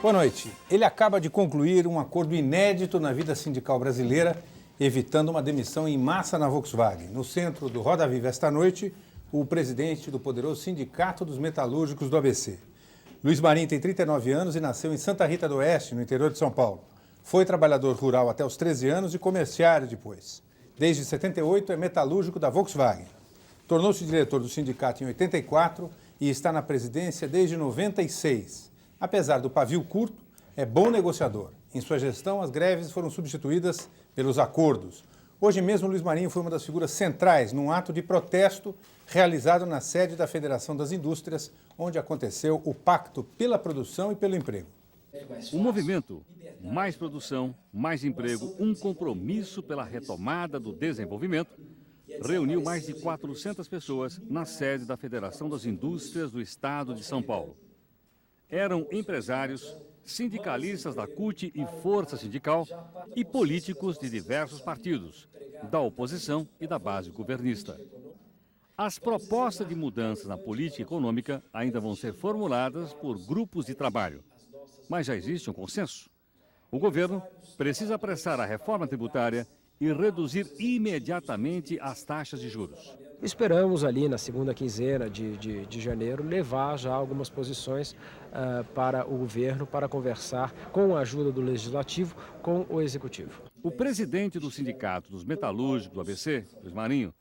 Boa noite. Ele acaba de concluir um acordo inédito na vida sindical brasileira, evitando uma demissão em massa na Volkswagen. No centro do Roda Viva esta noite, o presidente do poderoso Sindicato dos Metalúrgicos do ABC. Luiz Marinho tem 39 anos e nasceu em Santa Rita do Oeste, no interior de São Paulo. Foi trabalhador rural até os 13 anos e comerciário depois. Desde 78 é metalúrgico da Volkswagen. Tornou-se diretor do sindicato em 84 e está na presidência desde 96. Apesar do pavio curto, é bom negociador. Em sua gestão, as greves foram substituídas pelos acordos. Hoje mesmo, Luiz Marinho foi uma das figuras centrais num ato de protesto realizado na sede da Federação das Indústrias, onde aconteceu o Pacto pela Produção e pelo Emprego. O movimento Mais Produção, Mais Emprego, um compromisso pela retomada do desenvolvimento, reuniu mais de 400 pessoas na sede da Federação das Indústrias do Estado de São Paulo. Eram empresários, sindicalistas da CUT e Força Sindical e políticos de diversos partidos, da oposição e da base governista. As propostas de mudanças na política econômica ainda vão ser formuladas por grupos de trabalho, mas já existe um consenso. O governo precisa apressar a reforma tributária e reduzir imediatamente as taxas de juros. Esperamos ali na segunda quinzena de janeiro levar já algumas posições para o governo para conversar com a ajuda do Legislativo com o Executivo. O presidente do Sindicato dos Metalúrgicos do ABC, Luiz Marinho,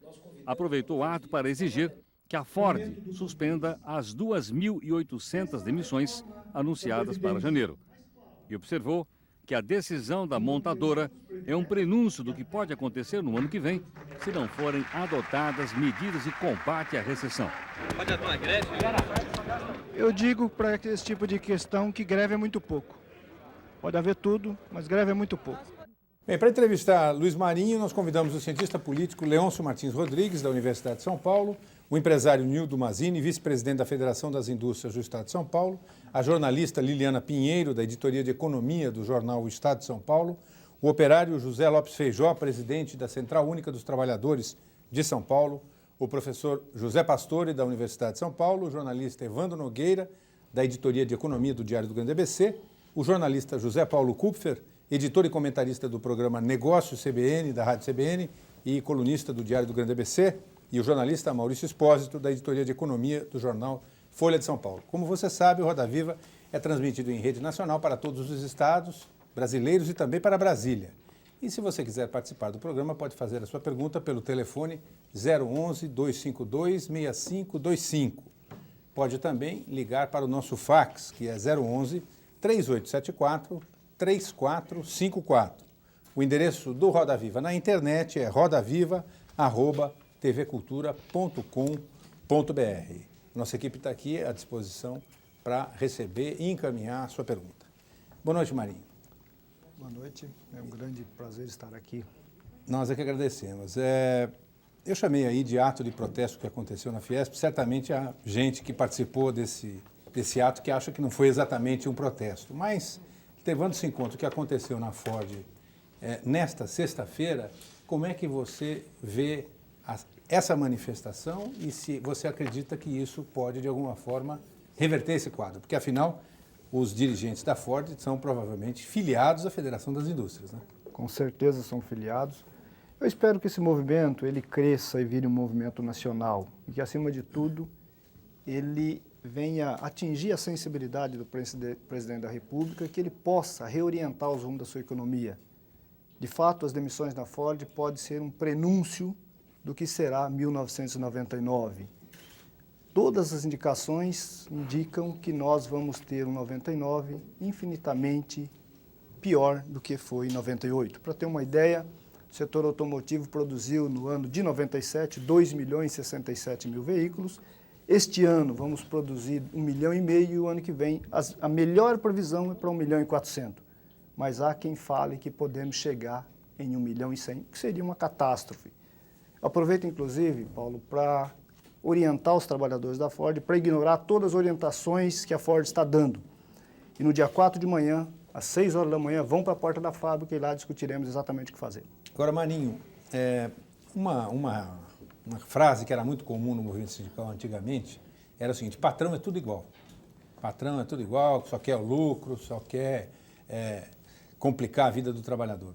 aproveitou o ato para exigir que a Ford suspenda as 2.800 demissões anunciadas para janeiro e observou que a decisão da montadora é um prenúncio do que pode acontecer no ano que vem se não forem adotadas medidas de combate à recessão. Pode atuar greve? Eu digo para esse tipo de questão que greve é muito pouco. Pode haver tudo, mas greve é muito pouco. Bem, para entrevistar Luiz Marinho, nós convidamos o cientista político Leôncio Martins Rodrigues, da Universidade de São Paulo, o empresário Nildo Mazzini, vice-presidente da Federação das Indústrias do Estado de São Paulo, a jornalista Liliana Pinheiro, da Editoria de Economia do jornal O Estado de São Paulo, o operário José Lopes Feijó, presidente da Central Única dos Trabalhadores de São Paulo, o professor José Pastore, da Universidade de São Paulo, o jornalista Evandro Nogueira, da Editoria de Economia do Diário do Grande ABC, o jornalista José Paulo Kupfer, editor e comentarista do programa Negócios CBN, da Rádio CBN, e colunista do Diário do Grande ABC, e o jornalista Maurício Espósito, da Editoria de Economia do jornal Folha de São Paulo. Como você sabe, o Roda Viva é transmitido em rede nacional para todos os estados brasileiros e também para Brasília. E se você quiser participar do programa, pode fazer a sua pergunta pelo telefone 011-252-6525. Pode também ligar para o nosso fax, que é 011-3874-3454. O endereço do Roda Viva na internet é rodaviva@tvcultura.com.br. Nossa equipe está aqui à disposição para receber e encaminhar a sua pergunta. Boa noite, Marinho. Boa noite, é um grande prazer estar aqui. Nós é que agradecemos. Eu chamei aí de ato de protesto que aconteceu na Fiesp. Certamente há gente que participou desse ato que acha que não foi exatamente um protesto. Mas, levando-se em conta o que aconteceu na Ford nesta sexta-feira, como é que você vê essa manifestação e se você acredita que isso pode, de alguma forma, reverter esse quadro? Porque, afinal, os dirigentes da Ford são provavelmente filiados à Federação das Indústrias, né? Com certeza são filiados. Eu espero que esse movimento ele cresça e vire um movimento nacional e que, acima de tudo, ele venha atingir a sensibilidade do presidente da República, que ele possa reorientar os rumos da sua economia. De fato, as demissões da Ford podem ser um prenúncio do que será 1999. Todas as indicações indicam que nós vamos ter um 99 infinitamente pior do que foi em 98. Para ter uma ideia, o setor automotivo produziu no ano de 97 2.067.000 veículos. Este ano vamos produzir 1,5 milhão e o ano que vem a melhor previsão é para 1.400.000. Mas há quem fale que podemos chegar em 1.100.000, que seria uma catástrofe. Aproveito, inclusive, Paulo, para orientar os trabalhadores da Ford, para ignorar todas as orientações que a Ford está dando. E no dia 4 de manhã, às 6 horas da manhã, vão para a porta da fábrica e lá discutiremos exatamente o que fazer. Agora, Marinho, uma frase que era muito comum no movimento sindical antigamente era o seguinte: patrão é tudo igual. patrão é tudo igual, só quer o lucro, só quer complicar a vida do trabalhador.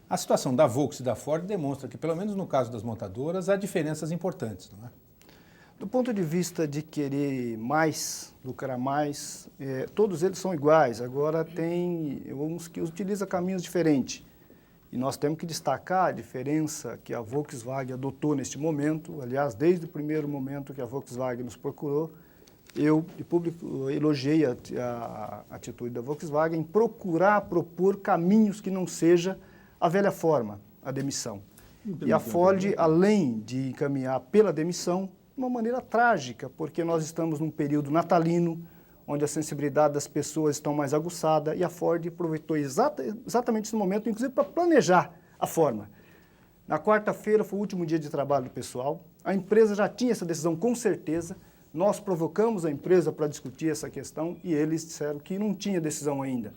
A situação da Volks e da Ford demonstra que, pelo menos no caso das montadoras, há diferenças importantes, não é? Do ponto de vista de querer mais, lucrar mais, todos eles são iguais. Agora tem uns que utilizam caminhos diferentes. E nós temos que destacar a diferença que a Volkswagen adotou neste momento. Aliás, desde o primeiro momento que a Volkswagen nos procurou, eu, de público, elogiei a atitude da Volkswagen em propor caminhos que não seja a velha forma, a demissão. E a Ford, além de encaminhar pela demissão, de uma maneira trágica, porque nós estamos num período natalino, onde a sensibilidade das pessoas estão mais aguçada, e a Ford aproveitou exatamente esse momento, inclusive para planejar a forma. Na quarta-feira foi o último dia de trabalho do pessoal, a empresa já tinha essa decisão com certeza, nós provocamos a empresa para discutir essa questão e eles disseram que não tinha decisão ainda.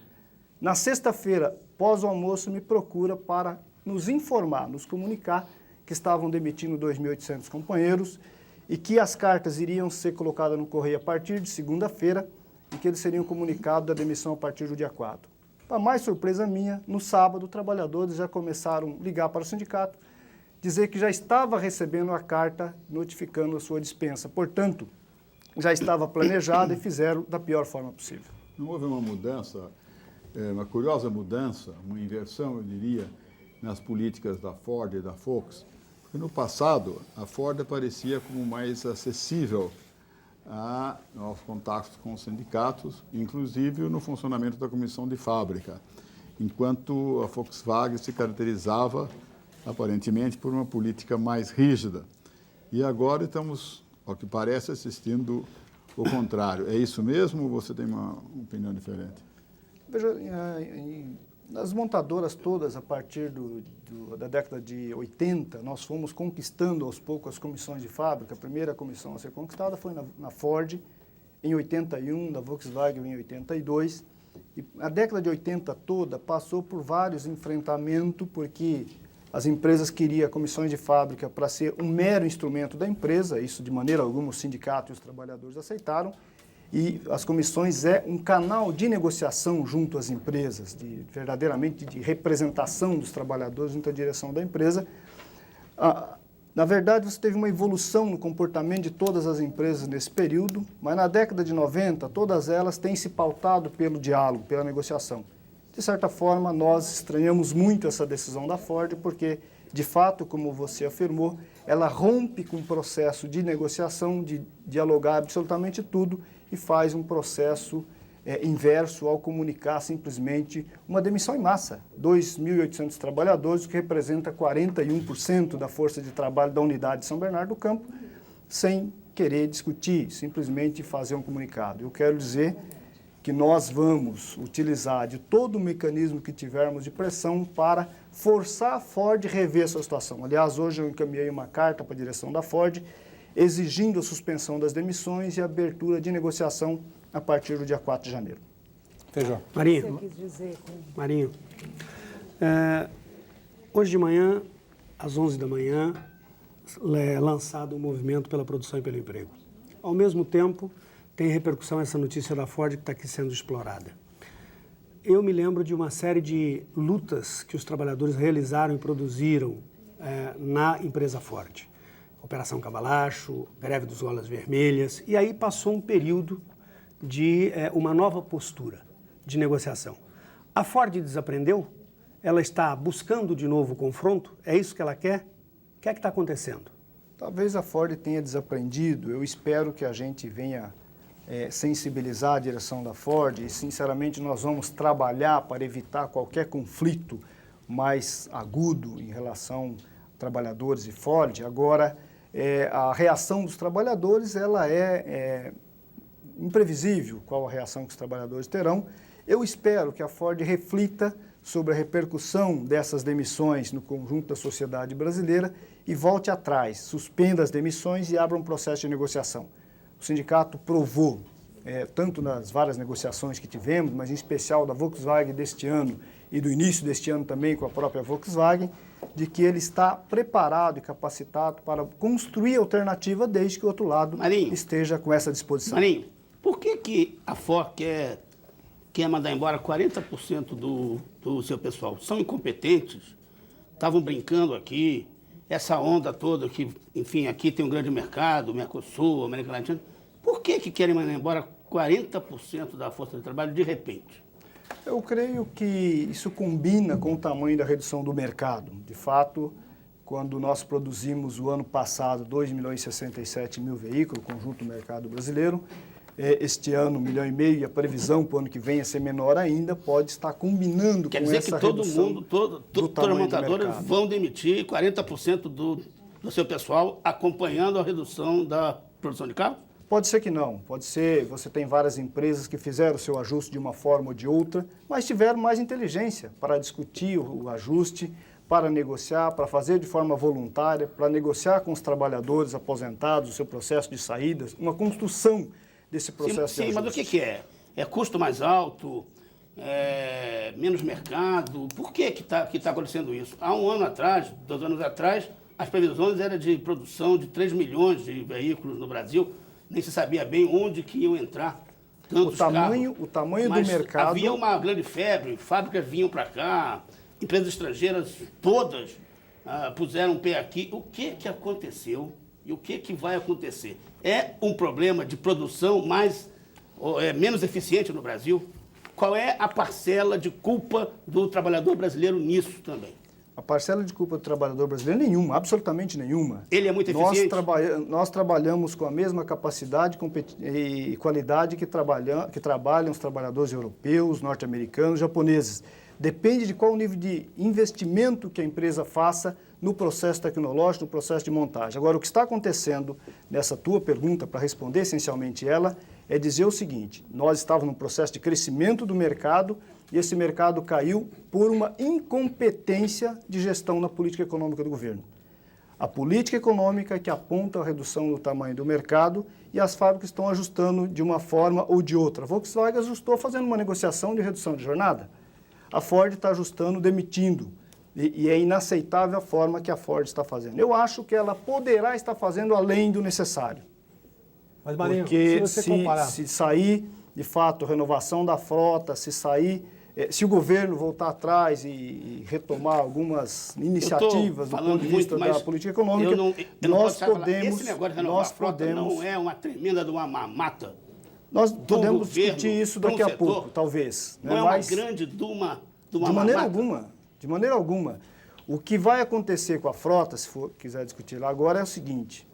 Na sexta-feira, pós o almoço, me procura para nos informar, nos comunicar que estavam demitindo 2.800 companheiros e que as cartas iriam ser colocadas no correio a partir de segunda-feira e que eles seriam comunicados da demissão a partir do dia 4. Para mais surpresa minha, no sábado, trabalhadores já começaram a ligar para o sindicato, dizer que já estava recebendo a carta notificando a sua dispensa. Portanto, já estava planejado e fizeram da pior forma possível. Não houve uma mudança, uma curiosa mudança, uma inversão, eu diria, nas políticas da Ford e da Volks? Porque no passado, a Ford aparecia como mais acessível aos contatos com os sindicatos, inclusive no funcionamento da comissão de fábrica, enquanto a Volkswagen se caracterizava, aparentemente, por uma política mais rígida. E agora estamos, ao que parece, assistindo o contrário. É isso mesmo ou você tem uma opinião diferente? Veja, nas montadoras todas, a partir da década de 80, nós fomos conquistando aos poucos as comissões de fábrica. A primeira comissão a ser conquistada foi na Ford, em 81, da Volkswagen em 82. E a década de 80 toda passou por vários enfrentamentos, porque as empresas queriam comissões de fábrica para ser um mero instrumento da empresa, isso de maneira alguma o sindicato e os trabalhadores aceitaram, e as comissões é um canal de negociação junto às empresas, verdadeiramente de representação dos trabalhadores junto à direção da empresa. Na verdade, você teve uma evolução no comportamento de todas as empresas nesse período, mas na década de 90, todas elas têm se pautado pelo diálogo, pela negociação. De certa forma, nós estranhamos muito essa decisão da Ford, porque, de fato, como você afirmou, ela rompe com o processo de negociação, de dialogar absolutamente tudo, e faz um processo inverso ao comunicar simplesmente uma demissão em massa. 2.800 trabalhadores, o que representa 41% da força de trabalho da unidade de São Bernardo do Campo, sem querer discutir, simplesmente fazer um comunicado. Eu quero dizer que nós vamos utilizar de todo o mecanismo que tivermos de pressão para forçar a Ford a rever essa situação. Aliás, hoje eu encaminhei uma carta para a direção da Ford exigindo a suspensão das demissões e a abertura de negociação a partir do dia 4 de janeiro. Feijó. Marinho, hoje de manhã, às 11 da manhã, é lançado um movimento pela produção e pelo emprego. Ao mesmo tempo, tem repercussão essa notícia da Ford que está aqui sendo explorada. Eu me lembro de uma série de lutas que os trabalhadores realizaram e produziram na empresa Ford. Operação Cavalacho, greve dos Golas Vermelhas, e aí passou um período de uma nova postura de negociação. A Ford desaprendeu? Ela está buscando de novo o confronto? É isso que ela quer? O que é que está acontecendo? Talvez a Ford tenha desaprendido. Eu espero que a gente venha sensibilizar a direção da Ford e, sinceramente, nós vamos trabalhar para evitar qualquer conflito mais agudo em relação a trabalhadores e Ford. Agora, a reação dos trabalhadores ela é imprevisível, qual a reação que os trabalhadores terão. Eu espero que a Ford reflita sobre a repercussão dessas demissões no conjunto da sociedade brasileira e volte atrás, suspenda as demissões e abra um processo de negociação. O sindicato provou, tanto nas várias negociações que tivemos, mas em especial da Volkswagen deste ano e do início deste ano também com a própria Volkswagen, de que ele está preparado e capacitado para construir alternativa desde que o outro lado esteja com essa disposição. Marinho, Por que a Ford quer mandar embora 40% do seu pessoal? São incompetentes? Estavam brincando aqui, essa onda toda que, enfim, aqui tem um grande mercado, Mercosul, América Latina. Por que querem mandar embora 40% da força de trabalho de repente? Eu creio que isso combina com o tamanho da redução do mercado. De fato, quando nós produzimos o ano passado 2.067.000 veículos, conjunto do mercado brasileiro, este ano 1,5 milhão e a previsão para o ano que vem é ser menor ainda, pode estar combinando com essa redução. Quer dizer que todo mundo, todas as montadoras vão demitir 40% do seu pessoal acompanhando a redução da produção de carros? Pode ser que não, pode ser, você tem várias empresas que fizeram o seu ajuste de uma forma ou de outra, mas tiveram mais inteligência para discutir o ajuste, para negociar, para fazer de forma voluntária, para negociar com os trabalhadores aposentados o seu processo de saídas, uma construção desse processo de ajuste. Sim, mas o que é? É custo mais alto? Menos mercado? Por que está acontecendo isso? Há um ano atrás, 2 anos atrás, as previsões eram de produção de 3 milhões de veículos no Brasil, nem se sabia bem onde que iam entrar tantos carros. O tamanho do mercado... Havia uma grande febre, fábricas vinham para cá, empresas estrangeiras todas puseram um pé aqui. O que aconteceu e o que vai acontecer? É um problema de produção menos eficiente no Brasil? Qual é a parcela de culpa do trabalhador brasileiro nisso também? A parcela de culpa do trabalhador brasileiro nenhuma, absolutamente nenhuma. Ele é muito eficiente? Nós trabalhamos com a mesma capacidade e qualidade que trabalham os trabalhadores europeus, norte-americanos, japoneses. Depende de qual o nível de investimento que a empresa faça no processo tecnológico, no processo de montagem. Agora, o que está acontecendo nessa tua pergunta, para responder essencialmente ela, é dizer o seguinte: nós estávamos num processo de crescimento do mercado e esse mercado caiu por uma incompetência de gestão na política econômica do governo. A política econômica que aponta a redução do tamanho do mercado e as fábricas estão ajustando de uma forma ou de outra. A Volkswagen ajustou fazendo uma negociação de redução de jornada. A Ford está ajustando, demitindo. E é inaceitável a forma que a Ford está fazendo. Eu acho que ela poderá estar fazendo além do necessário. Mas, Marinho, porque se você comparar... se sair, de fato, renovação da frota, se o governo voltar atrás e retomar algumas iniciativas do ponto de vista da política econômica, nós podemos... Esse negócio de renovar a frota não é uma tremenda de uma mamata? Nós podemos discutir isso daqui a pouco, talvez. Não é uma grande de uma mamata? De maneira alguma. O que vai acontecer com a frota, se quiser discutir lá agora, é o seguinte: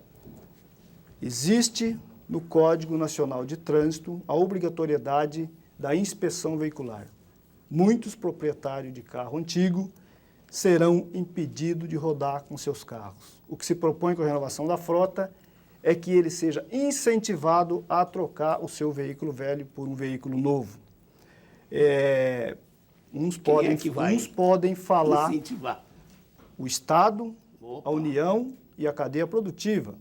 existe no Código Nacional de Trânsito a obrigatoriedade da inspeção veicular. Muitos proprietários de carro antigo serão impedidos de rodar com seus carros. O que se propõe com a renovação da frota é que ele seja incentivado a trocar o seu veículo velho por um veículo novo. Uns podem falar incentivar? O Estado, a União e a cadeia produtiva.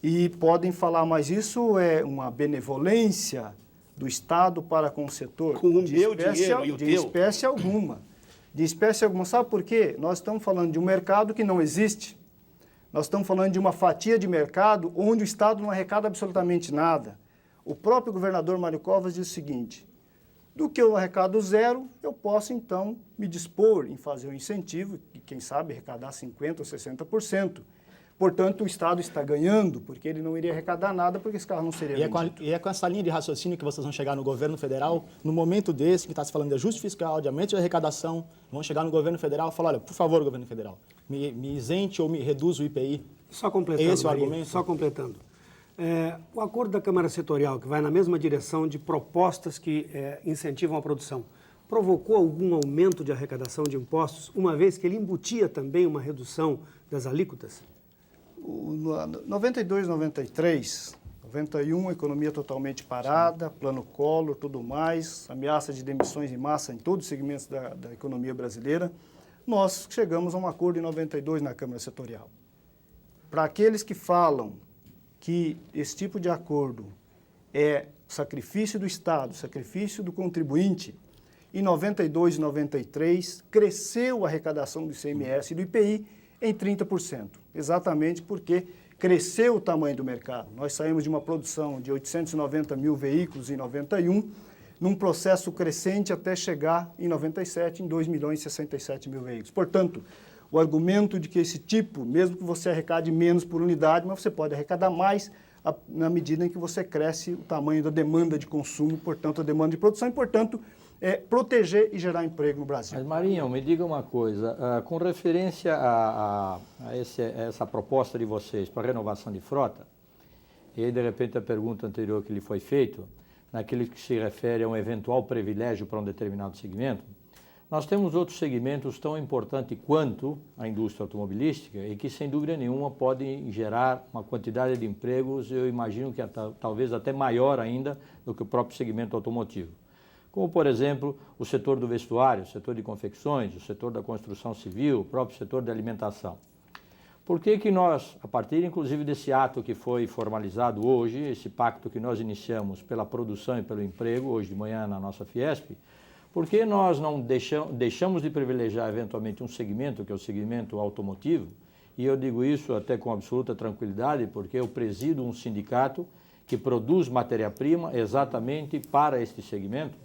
E podem falar, mas isso é uma benevolência do Estado para com o setor? Com o meu dinheiro e o teu? De espécie alguma. De espécie alguma. Sabe por quê? Nós estamos falando de um mercado que não existe. Nós estamos falando de uma fatia de mercado onde o Estado não arrecada absolutamente nada. O próprio governador Mário Covas diz o seguinte: do que eu arrecado zero, eu posso, então, me dispor em fazer um incentivo, e quem sabe arrecadar 50% ou 60%. Portanto, o Estado está ganhando, porque ele não iria arrecadar nada, porque esse carro não seria vendido. E é com essa linha de raciocínio que vocês vão chegar no governo federal, no momento desse, que está se falando de ajuste fiscal, de aumento de arrecadação, vão chegar no governo federal e falar: olha, por favor, governo federal, me isente ou me reduz o IPI. Só completando, esse é o argumento? Só completando. O acordo da Câmara Setorial, que vai na mesma direção de propostas que incentivam a produção, provocou algum aumento de arrecadação de impostos, uma vez que ele embutia também uma redução das alíquotas? 92, 93, 91, economia totalmente parada, plano Collor, tudo mais, ameaça de demissões em massa em todos os segmentos da economia brasileira. Nós chegamos a um acordo em 92 na Câmara Setorial. Para aqueles que falam que esse tipo de acordo é sacrifício do Estado, sacrifício do contribuinte, em 92 e 93 cresceu a arrecadação do ICMS e do IPI em 30%, exatamente porque cresceu o tamanho do mercado. Nós saímos de uma produção de 890 mil veículos em 91, num processo crescente até chegar em 97 em 2 milhões e 67 mil veículos. Portanto, o argumento de que esse tipo, mesmo que você arrecade menos por unidade, mas você pode arrecadar mais na medida em que você cresce o tamanho da demanda de consumo, portanto, a demanda de produção e, portanto, proteger e gerar emprego no Brasil. Mas, Marinho, me diga uma coisa, com referência a essa proposta de vocês para renovação de frota, e aí, de repente, a pergunta anterior que lhe foi feita, naquilo que se refere a um eventual privilégio para um determinado segmento, nós temos outros segmentos tão importantes quanto a indústria automobilística e que, sem dúvida nenhuma, podem gerar uma quantidade de empregos, eu imagino que talvez até maior ainda do que o próprio segmento automotivo. Como, por exemplo, o setor do vestuário, o setor de confecções, o setor da construção civil, o próprio setor da alimentação. Por que que nós, a partir inclusive desse ato que foi formalizado hoje, esse pacto que nós iniciamos pela produção e pelo emprego, hoje de manhã na nossa Fiesp, por que nós não deixamos de privilegiar eventualmente um segmento, que é o segmento automotivo, e eu digo isso até com absoluta tranquilidade, porque eu presido um sindicato que produz matéria-prima exatamente para este segmento.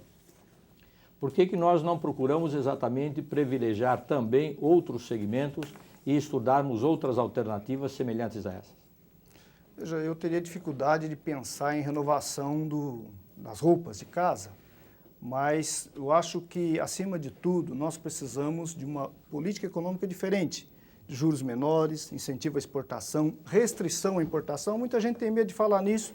Por que que nós não procuramos exatamente privilegiar também outros segmentos e estudarmos outras alternativas semelhantes a essas? Veja, eu teria dificuldade de pensar em renovação das roupas de casa, mas eu acho que, acima de tudo, nós precisamos de uma política econômica diferente, de juros menores, incentivo à exportação, restrição à importação. Muita gente tem medo de falar nisso,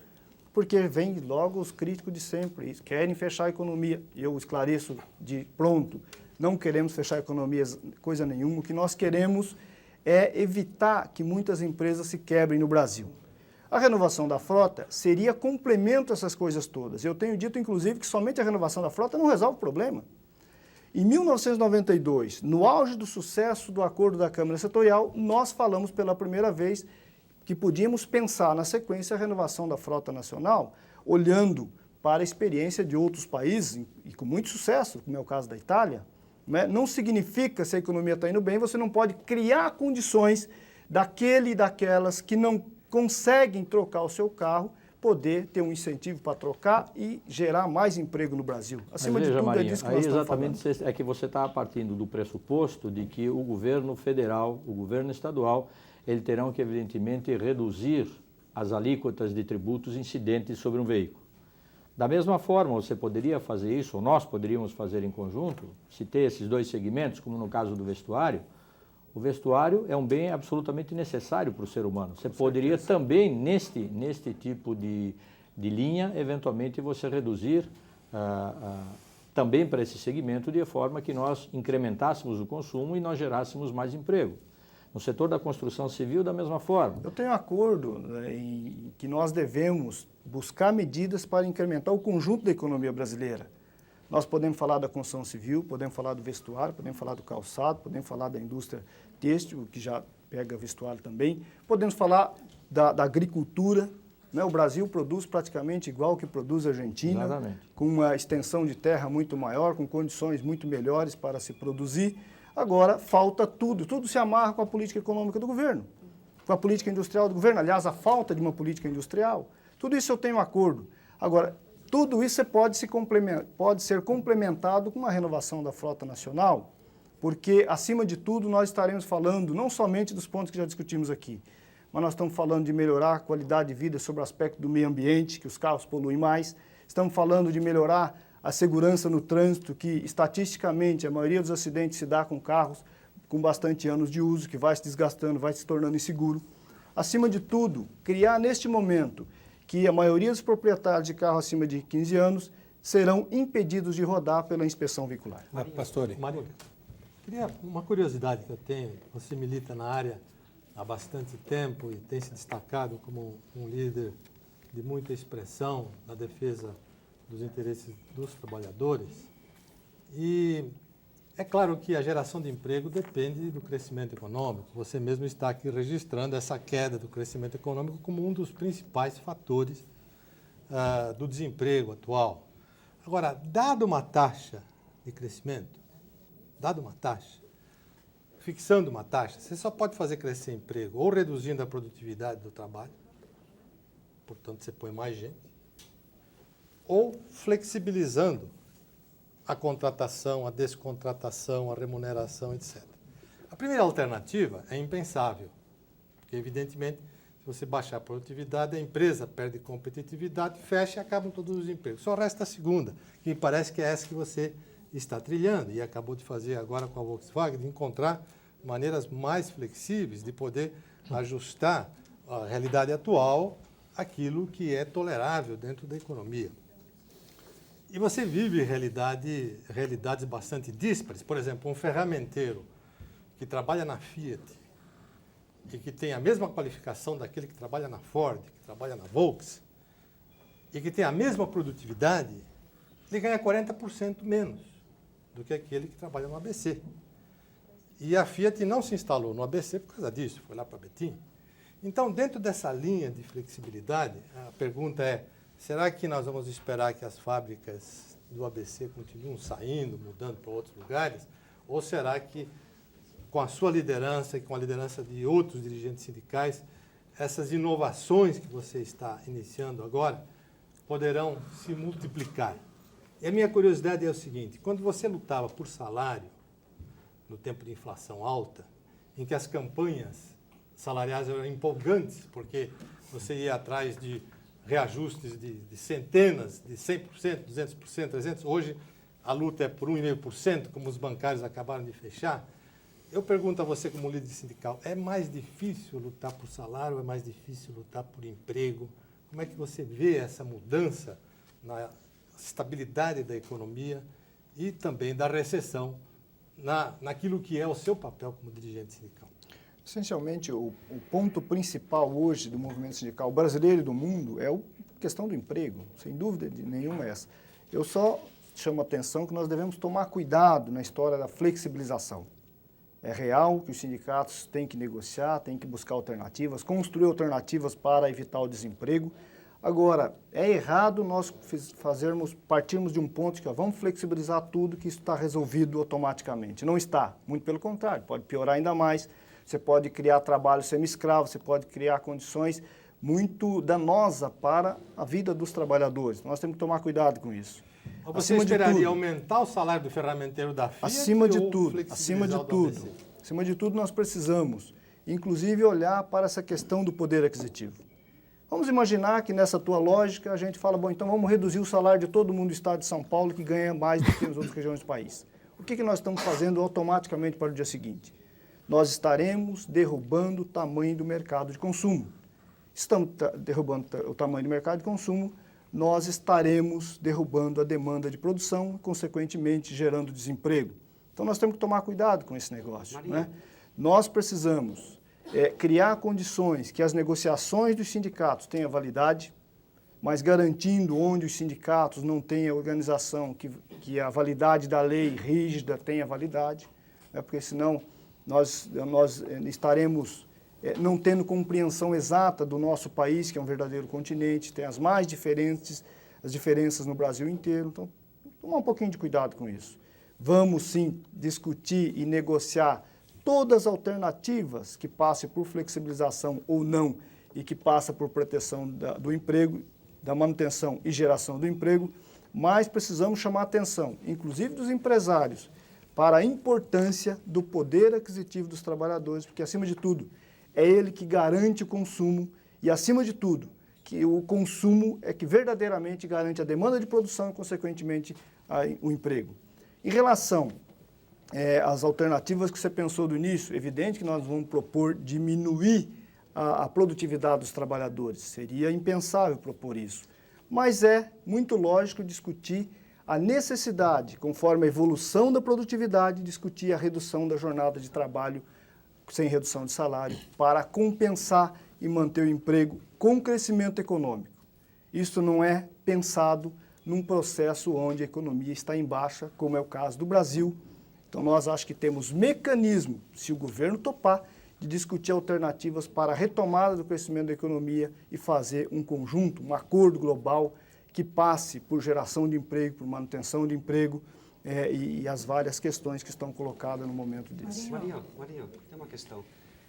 porque vem logo os críticos de sempre, querem fechar a economia. Eu esclareço de pronto, não queremos fechar a economia coisa nenhuma, o que nós queremos é evitar que muitas empresas se quebrem no Brasil. A renovação da frota seria complemento a essas coisas todas. Eu tenho dito, inclusive, que somente a renovação da frota não resolve o problema. Em 1992, no auge do sucesso do acordo da Câmara Setorial, nós falamos pela primeira vez que podíamos pensar na sequência a renovação da frota nacional, olhando para a experiência de outros países, e com muito sucesso, como é o caso da Itália. Não significa, se a economia está indo bem, você não pode criar condições daquele e daquelas que não conseguem trocar o seu carro, poder ter um incentivo para trocar e gerar mais emprego no Brasil. Acima de tudo, Marinho, é disso que nós estamos falando. Exatamente é que você está partindo do pressuposto de que o governo federal, o governo estadual, eles terão que, evidentemente, reduzir as alíquotas de tributos incidentes sobre um veículo. Da mesma forma, você poderia fazer isso, ou nós poderíamos fazer em conjunto, se ter esses dois segmentos, como no caso do vestuário. O vestuário é um bem absolutamente necessário para o ser humano. Você poderia também, neste tipo de linha, eventualmente você reduzir também para esse segmento, de forma que nós incrementássemos o consumo e nós gerássemos mais emprego. No setor da construção civil, da mesma forma. Eu tenho acordo em que nós devemos buscar medidas para incrementar o conjunto da economia brasileira. Nós podemos falar da construção civil, podemos falar do vestuário, podemos falar do calçado, podemos falar da indústria têxtil, que já pega vestuário também, podemos falar da agricultura. O Brasil produz praticamente igual ao que produz a Argentina, exatamente, com uma extensão de terra muito maior, com condições muito melhores para se produzir. Agora, falta tudo se amarra com a política econômica do governo, com a política industrial do governo, aliás, a falta de uma política industrial. Tudo isso eu tenho acordo. Agora, tudo isso pode ser complementado com uma renovação da frota nacional, porque, acima de tudo, nós estaremos falando não somente dos pontos que já discutimos aqui, mas nós estamos falando de melhorar a qualidade de vida sobre o aspecto do meio ambiente, que os carros poluem mais, estamos falando de melhorar a segurança no trânsito, que estatisticamente a maioria dos acidentes se dá com carros com bastante anos de uso, que vai se desgastando, vai se tornando inseguro. Acima de tudo, criar neste momento que a maioria dos proprietários de carro acima de 15 anos serão impedidos de rodar pela inspeção veicular. Pastore. Marinho, queria uma curiosidade que eu tenho. Você milita na área há bastante tempo e tem se destacado como um líder de muita expressão na defesa dos interesses dos trabalhadores. E é claro que a geração de emprego depende do crescimento econômico. Você mesmo está aqui registrando essa queda do crescimento econômico como um dos principais fatores do desemprego atual. Agora, dada uma taxa de crescimento, fixando uma taxa, você só pode fazer crescer emprego ou reduzindo a produtividade do trabalho, portanto você põe mais gente, ou flexibilizando a contratação, a descontratação, a remuneração, etc. A primeira alternativa é impensável, porque evidentemente se você baixar a produtividade, a empresa perde competitividade, fecha e acabam todos os empregos. Só resta a segunda, que me parece que é essa que você está trilhando e acabou de fazer agora com a Volkswagen, de encontrar maneiras mais flexíveis de poder ajustar a realidade atual àquilo que é tolerável dentro da economia. E você vive realidades bastante díspares. Por exemplo, um ferramenteiro que trabalha na Fiat e que tem a mesma qualificação daquele que trabalha na Ford, que trabalha na Volkswagen, e que tem a mesma produtividade, ele ganha 40% menos do que aquele que trabalha no ABC. E a Fiat não se instalou no ABC por causa disso, foi lá para Betim. Então, dentro dessa linha de flexibilidade, a pergunta é, será que nós vamos esperar que as fábricas do ABC continuem saindo, mudando para outros lugares? Ou será que, com a sua liderança e com a liderança de outros dirigentes sindicais, essas inovações que você está iniciando agora poderão se multiplicar? E a minha curiosidade é o seguinte, quando você lutava por salário, no tempo de inflação alta, em que as campanhas salariais eram empolgantes, porque você ia atrás de reajustes de centenas, de 100%, 200%, 300%, hoje a luta é por 1,5%, como os bancários acabaram de fechar. Eu pergunto a você como líder sindical, é mais difícil lutar por salário ou é mais difícil lutar por emprego? Como é que você vê essa mudança na estabilidade da economia e também da recessão naquilo que é o seu papel como dirigente sindical? Essencialmente, o ponto principal hoje do movimento sindical brasileiro e do mundo é a questão do emprego, sem dúvida nenhuma essa. Eu só chamo a atenção que nós devemos tomar cuidado na história da flexibilização. É real que os sindicatos têm que negociar, têm que buscar alternativas, construir alternativas para evitar o desemprego. Agora, é errado nós partirmos de um ponto que vamos flexibilizar tudo, que isso está resolvido automaticamente. Não está, muito pelo contrário, pode piorar ainda mais. Você pode criar trabalho semi-escravo, você pode criar condições muito danosas para a vida dos trabalhadores. Nós temos que tomar cuidado com isso. Ou você esperaria aumentar o salário do ferramenteiro da Fiat? Acima de tudo, nós precisamos, inclusive, olhar para essa questão do poder aquisitivo. Vamos imaginar que nessa tua lógica a gente fala, bom, então vamos reduzir o salário de todo mundo do estado de São Paulo que ganha mais do que nas outras regiões do país. O que nós estamos fazendo automaticamente para o dia seguinte? Nós estaremos derrubando o tamanho do mercado de consumo. Estamos derrubando o tamanho do mercado de consumo, nós estaremos derrubando a demanda de produção e, consequentemente, gerando desemprego. Então, nós temos que tomar cuidado com esse negócio, né? Nós precisamos criar condições que as negociações dos sindicatos tenham validade, mas garantindo onde os sindicatos não têm a organização, que a validade da lei rígida tenha validade, né? Porque senão nós estaremos não tendo compreensão exata do nosso país, que é um verdadeiro continente, tem as diferenças no Brasil inteiro. Então, tomar um pouquinho de cuidado com isso. Vamos, sim, discutir e negociar todas as alternativas que passem por flexibilização ou não e que passem por proteção do emprego, da manutenção e geração do emprego, mas precisamos chamar a atenção, inclusive dos empresários, para a importância do poder aquisitivo dos trabalhadores, porque, acima de tudo, é ele que garante o consumo e, acima de tudo, que o consumo é que verdadeiramente garante a demanda de produção e, consequentemente, o emprego. Em relação às alternativas que você pensou do início, é evidente que nós vamos propor diminuir a produtividade dos trabalhadores. Seria impensável propor isso. Mas é muito lógico discutir a necessidade, conforme a evolução da produtividade, discutir a redução da jornada de trabalho sem redução de salário, para compensar e manter o emprego com crescimento econômico. Isso não é pensado num processo onde a economia está em baixa, como é o caso do Brasil. Então, nós acho que temos mecanismo, se o governo topar, de discutir alternativas para a retomada do crescimento da economia e fazer um conjunto, um acordo global que passe por geração de emprego, por manutenção de emprego, e as várias questões que estão colocadas no momento desse. Marinho, tem uma questão.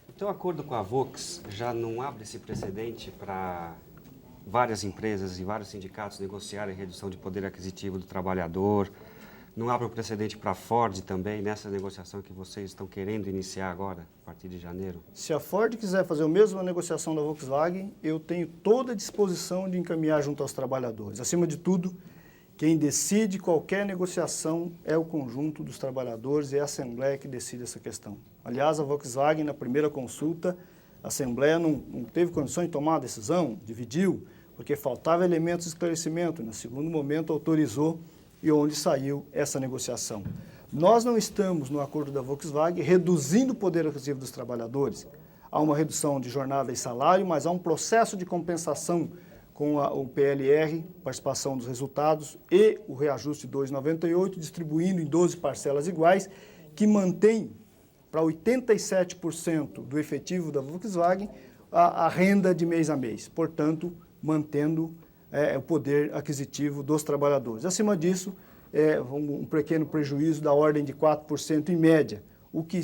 O teu acordo com a Vox já não abre esse precedente para várias empresas e vários sindicatos negociarem a redução de poder aquisitivo do trabalhador? Não abre um precedente para a Ford também, nessa negociação que vocês estão querendo iniciar agora, a partir de janeiro? Se a Ford quiser fazer a mesma negociação da Volkswagen, eu tenho toda a disposição de encaminhar junto aos trabalhadores. Acima de tudo, quem decide qualquer negociação é o conjunto dos trabalhadores, é a Assembleia que decide essa questão. Aliás, a Volkswagen, na primeira consulta, a Assembleia não teve condições de tomar a decisão, dividiu, porque faltava elementos de esclarecimento. No segundo momento, autorizou e onde saiu essa negociação. Nós não estamos, no acordo da Volkswagen, reduzindo o poder aquisitivo dos trabalhadores. Há uma redução de jornada e salário, mas há um processo de compensação com o PLR, participação dos resultados, e o reajuste 2,98, distribuindo em 12 parcelas iguais, que mantém para 87% do efetivo da Volkswagen a renda de mês a mês, portanto, mantendo o poder aquisitivo dos trabalhadores. Acima disso, um pequeno prejuízo da ordem de 4% em média, o que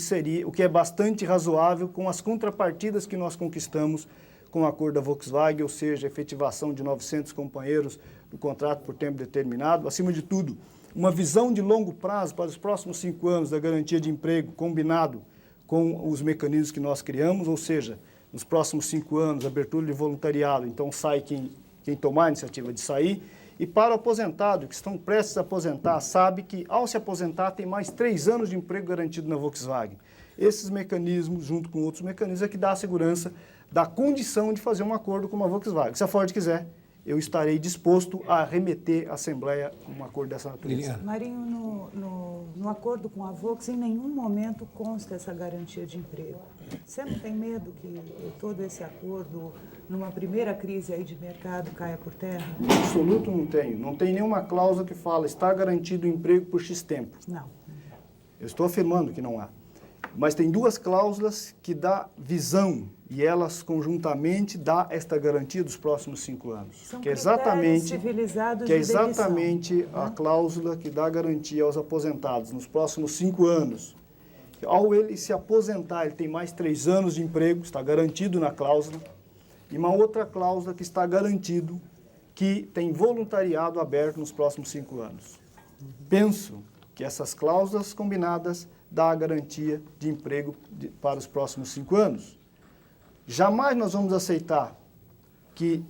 é bastante razoável com as contrapartidas que nós conquistamos com o acordo da Volkswagen, ou seja, a efetivação de 900 companheiros do contrato por tempo determinado. Acima de tudo, uma visão de longo prazo para os próximos 5 anos da garantia de emprego combinado com os mecanismos que nós criamos, ou seja, nos próximos 5 anos, abertura de voluntariado, então sai quem tomar a iniciativa de sair. E para o aposentado, que estão prestes a aposentar, sabe que ao se aposentar tem mais 3 anos de emprego garantido na Volkswagen. Esses mecanismos, junto com outros mecanismos, é que dá a segurança da condição de fazer um acordo com a Volkswagen. Se a Ford quiser, eu estarei disposto a remeter à Assembleia um acordo dessa natureza. Marinho, no acordo com a Volks, em nenhum momento consta essa garantia de emprego. Você não tem medo que todo esse acordo, numa primeira crise aí de mercado, caia por terra? Em absoluto não tenho. Não tem nenhuma cláusula que fala está garantido o emprego por X tempo. Não. Eu estou afirmando que não há. Mas tem 2 cláusulas que dá visão e elas conjuntamente dá esta garantia dos próximos 5 anos. São que é exatamente, civilizados que é exatamente a cláusula que dá garantia aos aposentados nos próximos 5 anos. Ao ele se aposentar, ele tem mais 3 anos de emprego, está garantido na cláusula, e uma outra cláusula que está garantido que tem voluntariado aberto nos próximos 5 anos. Penso que essas cláusulas combinadas dá a garantia de emprego para os próximos 5 anos. Jamais nós vamos aceitar que,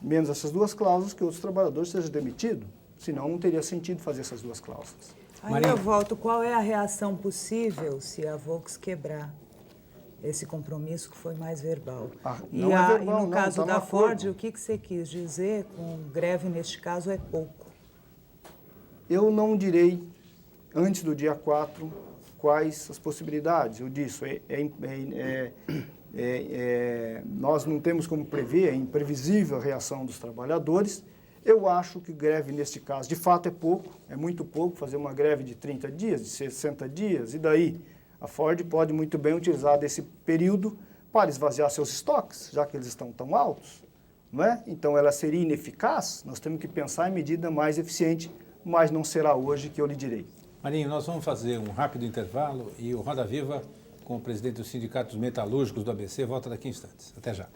menos essas 2 cláusulas, que outros trabalhadores sejam demitidos. Senão, não teria sentido fazer essas 2 cláusulas. Aí eu volto. Qual é a reação possível se a Volks quebrar esse compromisso que foi mais verbal? Não é verbal, e no caso tá da no Ford, acordo. o que você quis dizer com greve, neste caso, é pouco? Eu não direi, antes do dia 4, quais as possibilidades. Eu disse, nós não temos como prever, é imprevisível a reação dos trabalhadores. Eu acho que greve, neste caso, de fato é pouco, é muito pouco, fazer uma greve de 30 dias, de 60 dias, e daí? A Ford pode muito bem utilizar desse período para esvaziar seus estoques, já que eles estão tão altos, não é? Então, ela seria ineficaz, nós temos que pensar em medida mais eficiente, mas não será hoje que eu lhe direi. Marinho, nós vamos fazer um rápido intervalo e o Roda Viva, com o presidente do Sindicato dos Metalúrgicos do ABC, volta daqui a instantes. Até já.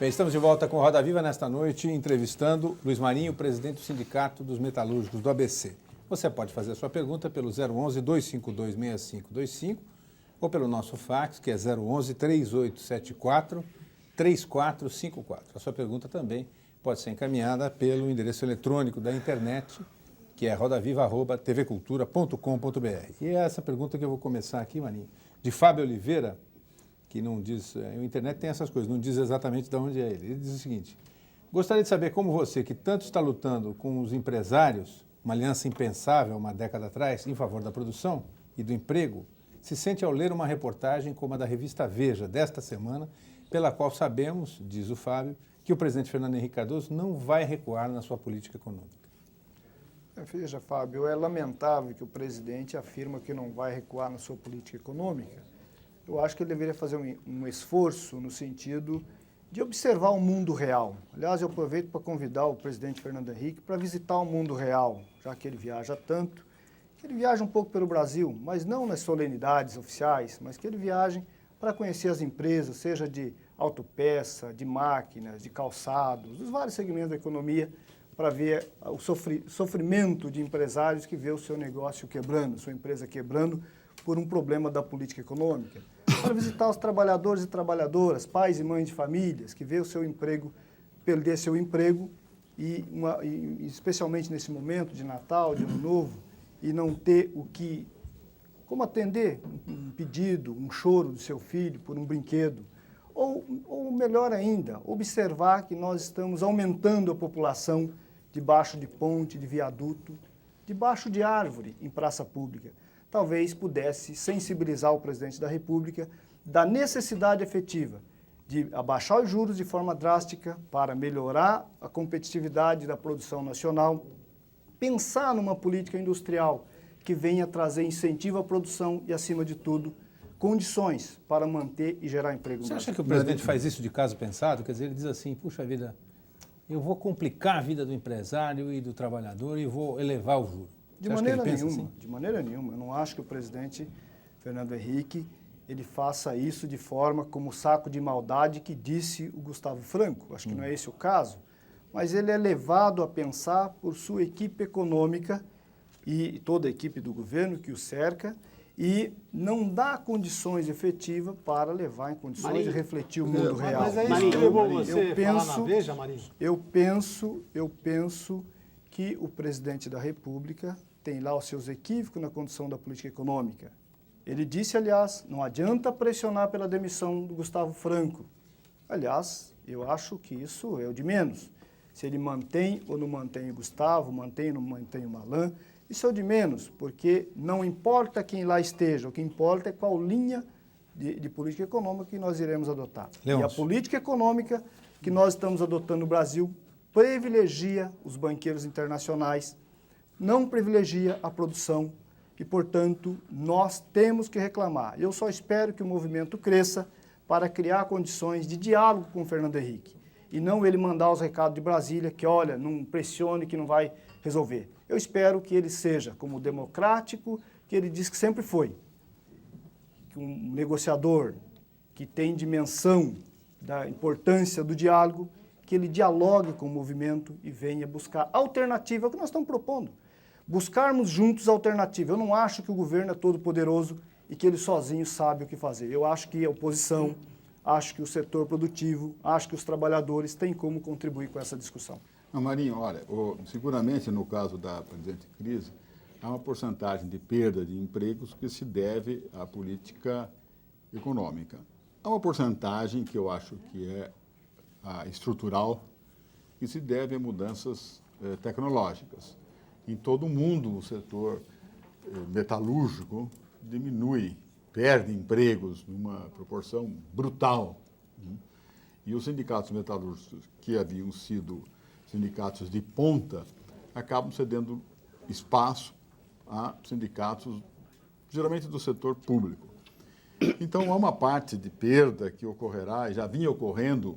Bem, estamos de volta com o Roda Viva nesta noite, entrevistando Luiz Marinho, presidente do Sindicato dos Metalúrgicos do ABC. Você pode fazer a sua pergunta pelo 011-252-6525 ou pelo nosso fax, que é 011-3874-3454. A sua pergunta também pode ser encaminhada pelo endereço eletrônico da internet, que é rodaviva@tvcultura.com.br. E é essa pergunta que eu vou começar aqui, Marinho, de Fábio Oliveira, que não diz, a internet tem essas coisas, não diz exatamente de onde é ele. Ele diz o seguinte: gostaria de saber como você, que tanto está lutando com os empresários, uma aliança impensável uma década atrás, em favor da produção e do emprego, se sente ao ler uma reportagem como a da revista Veja, desta semana, pela qual sabemos, diz o Fábio, que o presidente Fernando Henrique Cardoso não vai recuar na sua política econômica. Veja, Fábio, é lamentável que o presidente afirma que não vai recuar na sua política econômica. Eu acho que ele deveria fazer um esforço no sentido de observar o mundo real. Aliás, eu aproveito para convidar o presidente Fernando Henrique para visitar o mundo real, já que ele viaja tanto. Que ele viaje um pouco pelo Brasil, mas não nas solenidades oficiais, mas que ele viaje para conhecer as empresas, seja de autopeça, de máquinas, de calçados, dos vários segmentos da economia, para ver o sofrimento de empresários que vê o seu negócio quebrando, sua empresa quebrando por um problema da política econômica. Para visitar os trabalhadores e trabalhadoras, pais e mães de famílias, que vê o seu emprego, perder seu emprego, e especialmente nesse momento de Natal, de Ano Novo, e não ter como atender um pedido, um choro do seu filho por um brinquedo. Ou melhor ainda, observar que nós estamos aumentando a população debaixo de ponte, de viaduto, debaixo de árvore em praça pública. Talvez pudesse sensibilizar o presidente da República da necessidade efetiva de abaixar os juros de forma drástica para melhorar a competitividade da produção nacional, pensar numa política industrial que venha trazer incentivo à produção e, acima de tudo, condições para manter e gerar emprego no Você Brasil. acha que o presidente faz isso de caso pensado? Quer dizer, ele diz assim, puxa vida, eu vou complicar a vida do empresário e do trabalhador e vou elevar o juro. De maneira nenhuma. Eu não acho que o presidente Fernando Henrique ele faça isso de forma como saco de maldade que disse o Gustavo Franco. Acho que não é esse o caso. Mas ele é levado a pensar por sua equipe econômica e toda a equipe do governo que o cerca e não dá condições efetivas para levar em condições de refletir o mundo real. Mas é isso que levou você falar na Veja, Marinho? Eu penso que o presidente da República tem lá os seus equívocos na condução da política econômica. Ele disse, aliás, não adianta pressionar pela demissão do Gustavo Franco. Aliás, eu acho que isso é o de menos. Se ele mantém ou não mantém o Gustavo, mantém ou não mantém o Malan, isso é o de menos, porque não importa quem lá esteja, o que importa é qual linha de política econômica que nós iremos adotar. Leôncio. E a política econômica que nós estamos adotando no Brasil privilegia os banqueiros internacionais, não privilegia a produção e, portanto, nós temos que reclamar. Eu só espero que o movimento cresça para criar condições de diálogo com o Fernando Henrique e não ele mandar os recados de Brasília que, olha, não pressione que não vai resolver. Eu espero que ele seja como democrático, que ele diz que sempre foi, que um negociador que tem dimensão da importância do diálogo, que ele dialogue com o movimento e venha buscar alternativa, é o que nós estamos propondo. Buscarmos juntos alternativa. Eu não acho que o governo é todo poderoso e que ele sozinho sabe o que fazer. Eu acho que a oposição, acho que o setor produtivo, acho que os trabalhadores têm como contribuir com essa discussão. Não, Marinho, olha, seguramente no caso da presente crise, há uma porcentagem de perda de empregos que se deve à política econômica. Há uma porcentagem que eu acho que é estrutural, que se deve a mudanças tecnológicas. Em todo o mundo, o setor metalúrgico diminui, perde empregos numa proporção brutal. E os sindicatos metalúrgicos, que haviam sido sindicatos de ponta, acabam cedendo espaço a sindicatos, geralmente do setor público. Então, há uma parte de perda que ocorrerá, e já vinha ocorrendo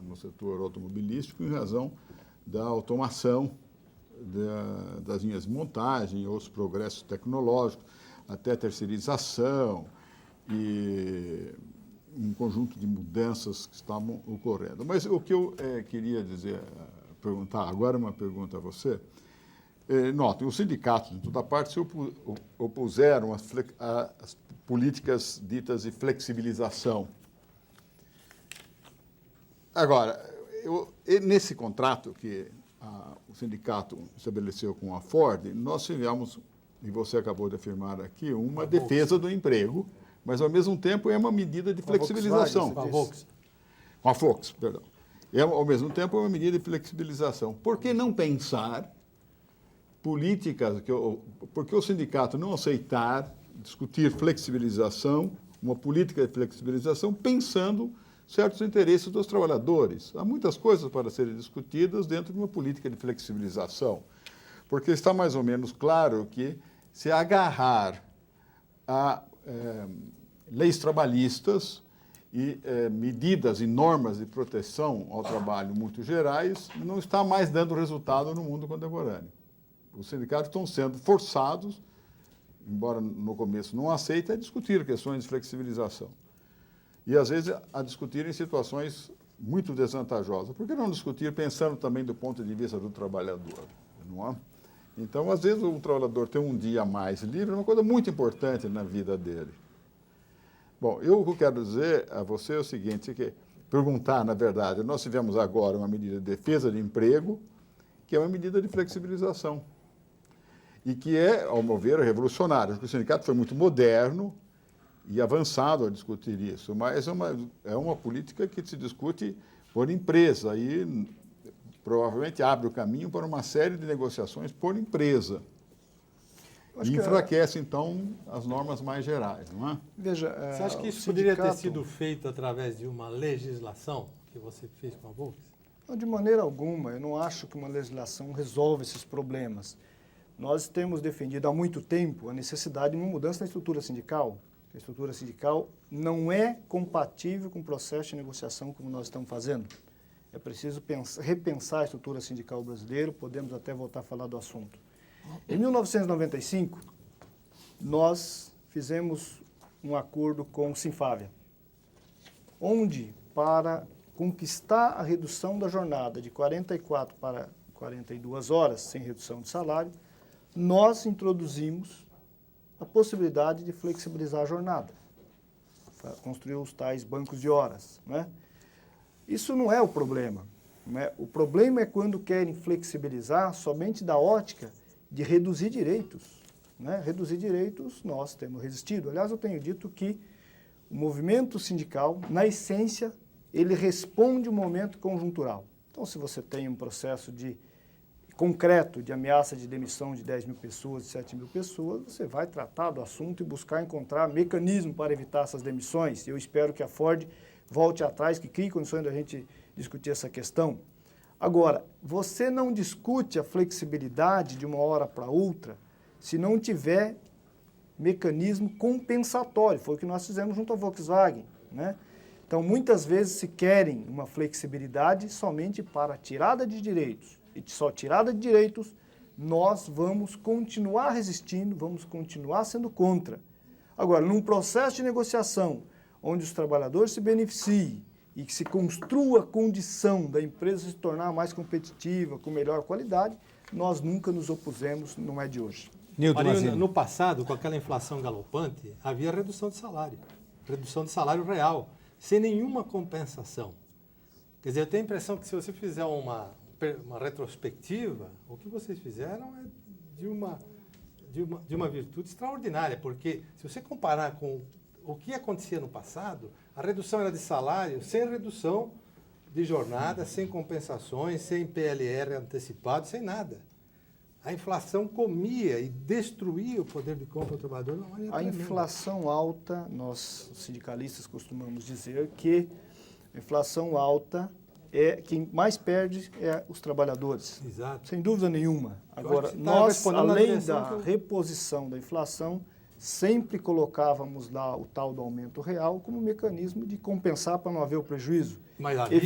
no setor automobilístico, em razão da automação das linhas de montagem, os progressos tecnológicos, até a terceirização e um conjunto de mudanças que estavam ocorrendo. Mas o que eu queria perguntar agora, uma pergunta a você. Notem, os sindicatos, em toda parte, se opuseram às políticas ditas de flexibilização. Agora, nesse contrato que o sindicato estabeleceu com a Ford, nós tivemos, e você acabou de afirmar aqui, uma defesa do emprego, mas, ao mesmo tempo, é uma medida de flexibilização. Com a Volkswagen, perdão. Ao mesmo tempo, é uma medida de flexibilização. Por que não pensar políticas, por que o sindicato não aceitar discutir flexibilização, uma política de flexibilização, pensando certos interesses dos trabalhadores? Há muitas coisas para serem discutidas dentro de uma política de flexibilização. porque está mais ou menos claro que se agarrar a leis trabalhistas e medidas e normas de proteção ao trabalho muito gerais não está mais dando resultado no mundo contemporâneo. Os sindicatos estão sendo forçados, embora no começo não aceitem, a discutir questões de flexibilização. E, às vezes, a discutir em situações muito desvantajosas. Por que não discutir pensando também do ponto de vista do trabalhador? Não é? Então, às vezes, o trabalhador ter um dia mais livre é uma coisa muito importante na vida dele. Bom, o que eu quero dizer a você é o seguinte, perguntar, na verdade, nós tivemos agora uma medida de defesa de emprego, que é uma medida de flexibilização, e que é, ao meu ver, revolucionária, porque o sindicato foi muito moderno e avançado a discutir isso, mas é uma política que se discute por empresa e provavelmente abre o caminho para uma série de negociações por empresa. E enfraquece, então, as normas mais gerais, não é? Veja, você acha que isso poderia ter sido feito através de uma legislação que você fez com a Volks? Não, de maneira alguma. Eu não acho que uma legislação resolve esses problemas. Nós temos defendido há muito tempo a necessidade de uma mudança na estrutura sindical. A estrutura sindical não é compatível com o processo de negociação como nós estamos fazendo. É preciso repensar a estrutura sindical brasileira, podemos até voltar a falar do assunto. Em 1995, nós fizemos um acordo com o Sinfávia, onde, para conquistar a redução da jornada de 44 para 42 horas, sem redução de salário, nós introduzimos a possibilidade de flexibilizar a jornada, construir os tais bancos de horas, né? Isso não é o problema, né? O problema é quando querem flexibilizar somente da ótica de reduzir direitos, né? Reduzir direitos nós temos resistido. Aliás, eu tenho dito que o movimento sindical, na essência, ele responde um momento conjuntural. Então, se você tem um processo concreto de ameaça de demissão de 10 mil pessoas, de 7 mil pessoas, você vai tratar do assunto e buscar encontrar mecanismo para evitar essas demissões. Eu espero que a Ford volte atrás, que crie condições da gente discutir essa questão. Agora, você não discute a flexibilidade de uma hora para outra se não tiver mecanismo compensatório. Foi o que nós fizemos junto à Volkswagen, né? Então, muitas vezes se querem uma flexibilidade somente para tirada de direitos. E só tirada de direitos, nós vamos continuar resistindo, vamos continuar sendo contra. Agora, num processo de negociação, onde os trabalhadores se beneficiem e que se construa a condição da empresa se tornar mais competitiva, com melhor qualidade, nós nunca nos opusemos, não é de hoje. Marinho, no passado, com aquela inflação galopante, havia redução de salário real, sem nenhuma compensação. Quer dizer, eu tenho a impressão que se você fizer uma retrospectiva, o que vocês fizeram é de uma virtude extraordinária, porque se você comparar com o que acontecia no passado, a redução era de salário sem redução de jornada, sem compensações, sem PLR antecipado, sem nada. A inflação comia e destruía o poder de compra do trabalhador de uma maneira tremenda. A inflação alta, nós sindicalistas costumamos dizer que a inflação alta quem mais perde é os trabalhadores. Exato. Sem dúvida nenhuma. Agora, nós, além da reposição da inflação, sempre colocávamos lá o tal do aumento real como mecanismo de compensar para não haver o prejuízo. Mas havia...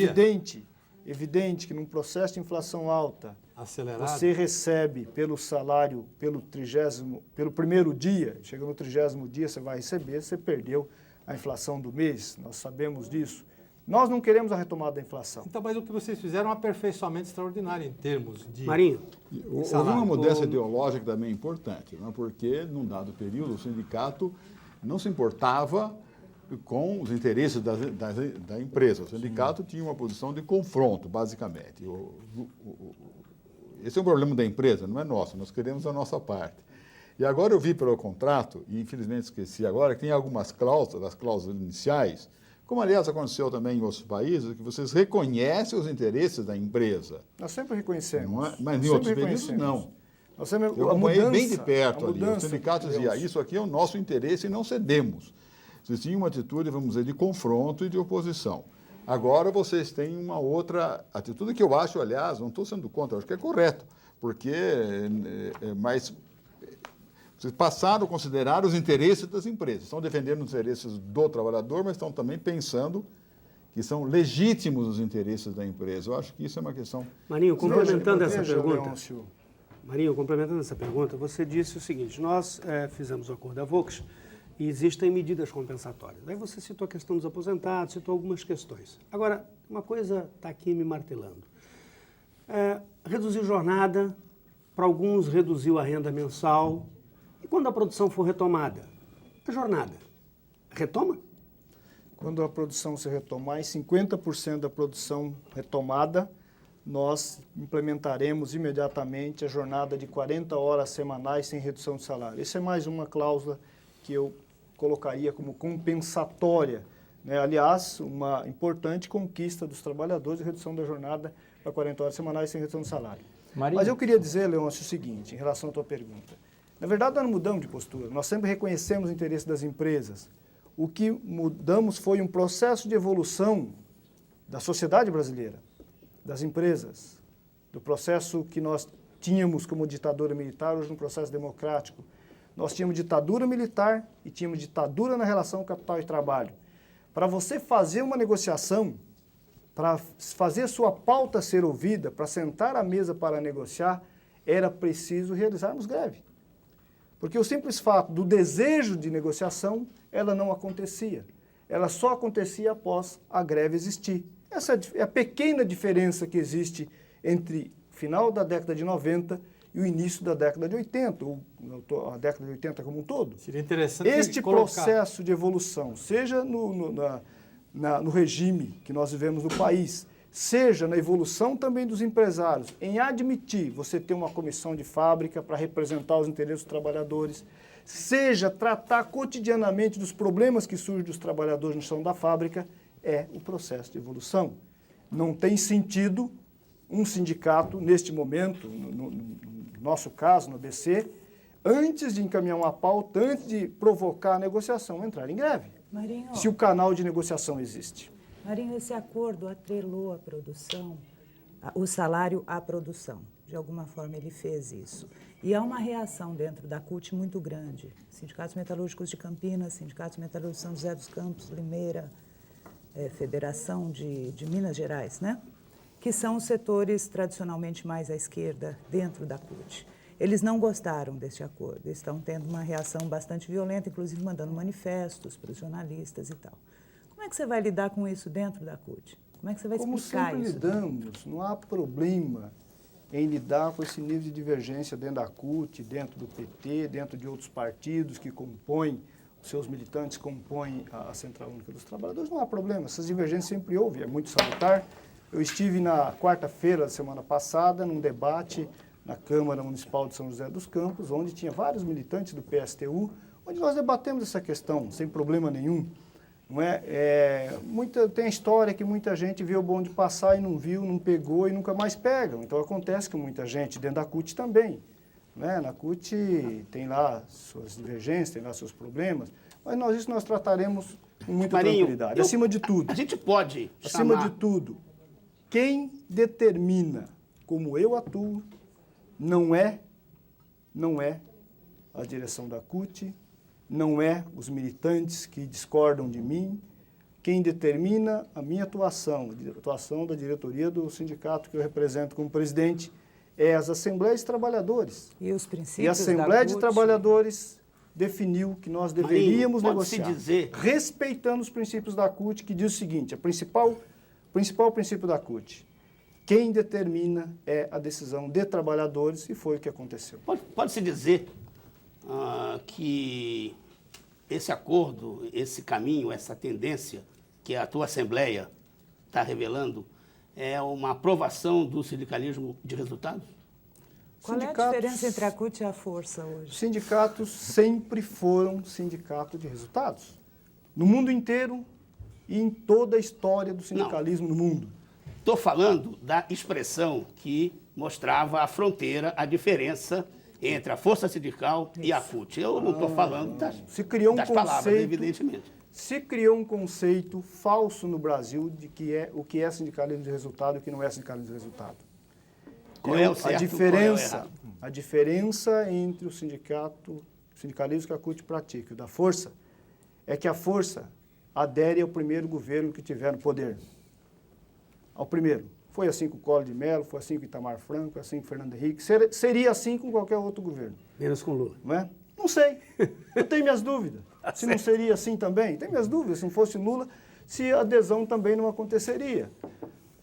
Evidente que num processo de inflação alta, acelerado, você recebe pelo salário, pelo primeiro dia, chega no 30º dia, você vai receber, você perdeu a inflação do mês, nós sabemos disso. Nós não queremos a retomada da inflação. Então, mas o que vocês fizeram é um aperfeiçoamento extraordinário em termos de... Marinho. Houve uma mudança ideológica também importante, não é? Porque, num dado período, o sindicato não se importava com os interesses da empresa. O sindicato tinha uma posição de confronto, basicamente. Esse é um problema da empresa, não é nosso, nós queremos a nossa parte. E agora eu vi pelo contrato, e infelizmente esqueci agora, que tem algumas cláusulas, as cláusulas iniciais, como, aliás, aconteceu também em outros países, que vocês reconhecem os interesses da empresa. Nós sempre reconhecemos. Não é? Mas em outros períodos, não. Eu acompanhei bem de perto ali. O sindicato dizia, isso aqui é o nosso interesse e não cedemos. Vocês tinham uma atitude, vamos dizer, de confronto e de oposição. Agora vocês têm uma outra atitude que eu acho, aliás, não estou sendo contra, acho que é correto. porque vocês passaram a considerar os interesses das empresas. Estão defendendo os interesses do trabalhador, mas estão também pensando que são legítimos os interesses da empresa. Eu acho que isso é uma questão... Marinho, complementando essa pergunta, Leôncio. Marinho, complementando essa pergunta, você disse o seguinte: nós fizemos o acordo da Vox e existem medidas compensatórias. Aí você citou a questão dos aposentados, citou algumas questões. Agora, uma coisa está aqui me martelando. Reduziu jornada, para alguns reduziu a renda mensal. E quando a produção for retomada, a jornada retoma? Quando a produção se retomar, em 50% da produção retomada, nós implementaremos imediatamente a jornada de 40 horas semanais sem redução de salário. Essa é mais uma cláusula que eu colocaria como compensatória, né? Aliás, uma importante conquista dos trabalhadores, a redução da jornada para 40 horas semanais sem redução de salário. Marinho. Mas eu queria dizer, Leôncio, o seguinte, em relação à tua pergunta. Na verdade, nós não mudamos de postura, nós sempre reconhecemos o interesse das empresas. O que mudamos foi um processo de evolução da sociedade brasileira, das empresas, do processo que nós tínhamos como ditadura militar, hoje um processo democrático. Nós tínhamos ditadura militar e tínhamos ditadura na relação capital e trabalho. Para você fazer uma negociação, para fazer sua pauta ser ouvida, para sentar à mesa para negociar, era preciso realizarmos greve. Porque o simples fato do desejo de negociação, ela não acontecia. Ela só acontecia após a greve existir. Essa é a pequena diferença que existe entre o final da década de 90 e o início da década de 80, ou a década de 80 como um todo. Seria interessante este processo de evolução, seja no regime que nós vivemos no país, seja na evolução também dos empresários, em admitir você ter uma comissão de fábrica para representar os interesses dos trabalhadores, seja tratar cotidianamente dos problemas que surgem dos trabalhadores no chão da fábrica, é o processo de evolução. Não tem sentido um sindicato, neste momento, no nosso caso, no ABC, antes de encaminhar uma pauta, antes de provocar a negociação, entrar em greve. Marinho, se o canal de negociação existe. Marinho, esse acordo atrelou a produção, o salário à produção. De alguma forma ele fez isso. E há uma reação dentro da CUT muito grande. Sindicatos Metalúrgicos de Campinas, Sindicatos Metalúrgicos de São José dos Campos, Limeira, Federação de Minas Gerais, né? Que são os setores tradicionalmente mais à esquerda dentro da CUT. Eles não gostaram deste acordo, estão tendo uma reação bastante violenta, inclusive mandando manifestos para os jornalistas e tal. Como é que você vai lidar com isso dentro da CUT? Como é que você vai explicar Como isso? sempre lidamos, não há problema em lidar com esse nível de divergência dentro da CUT, dentro do PT, dentro de outros partidos que compõem, os seus militantes compõem a Central Única dos Trabalhadores, não há problema, essas divergências sempre houve, é muito salutar. Eu estive na quarta-feira da semana passada num debate na Câmara Municipal de São José dos Campos, onde tinha vários militantes do PSTU, onde nós debatemos essa questão, sem problema nenhum. Não é? Tem a história que muita gente viu o bonde passar e não viu, não pegou e nunca mais pegam. Então acontece com muita gente, dentro da CUT também. Né? Na CUT tem lá suas divergências, tem lá seus problemas, mas isso nós trataremos com muita tranquilidade. Acima de tudo. A gente pode Acima chamar... de tudo, quem determina como eu atuo não é a direção da CUT, não é os militantes que discordam de mim. Quem determina a minha atuação, a atuação da diretoria do sindicato que eu represento como presidente, é as Assembleias de Trabalhadores. E os princípios E a Assembleia de Trabalhadores definiu que nós deveríamos negociar, respeitando os princípios da CUT, que diz o seguinte, o principal princípio da CUT, quem determina é a decisão de trabalhadores, e foi o que aconteceu. Pode-se dizer que esse acordo, esse caminho, essa tendência que a tua Assembleia está revelando é uma aprovação do sindicalismo de resultados? Qual é a diferença entre a CUT e a Força hoje? Sindicatos sempre foram sindicato de resultados. No mundo inteiro e em toda a história do sindicalismo no mundo. Estou falando da expressão que mostrava a fronteira, a diferença entre a força sindical e a CUT. Eu não estou falando das palavras, evidentemente. Se criou um conceito falso no Brasil de o que é sindicalismo de resultado e o que não é sindicalismo de resultado. Qual é o certo, a diferença entre o sindicalismo que a CUT pratica e o da Força é que a Força adere ao primeiro governo que tiver no poder. Ao primeiro. Foi assim com o Collor de Mello, foi assim com o Itamar Franco, foi assim com o Fernando Henrique. Seria assim com qualquer outro governo. Menos com Lula. Não é? Não sei. Eu tenho minhas dúvidas. Se não seria assim também, tenho minhas dúvidas. Se não fosse Lula, se a adesão também não aconteceria.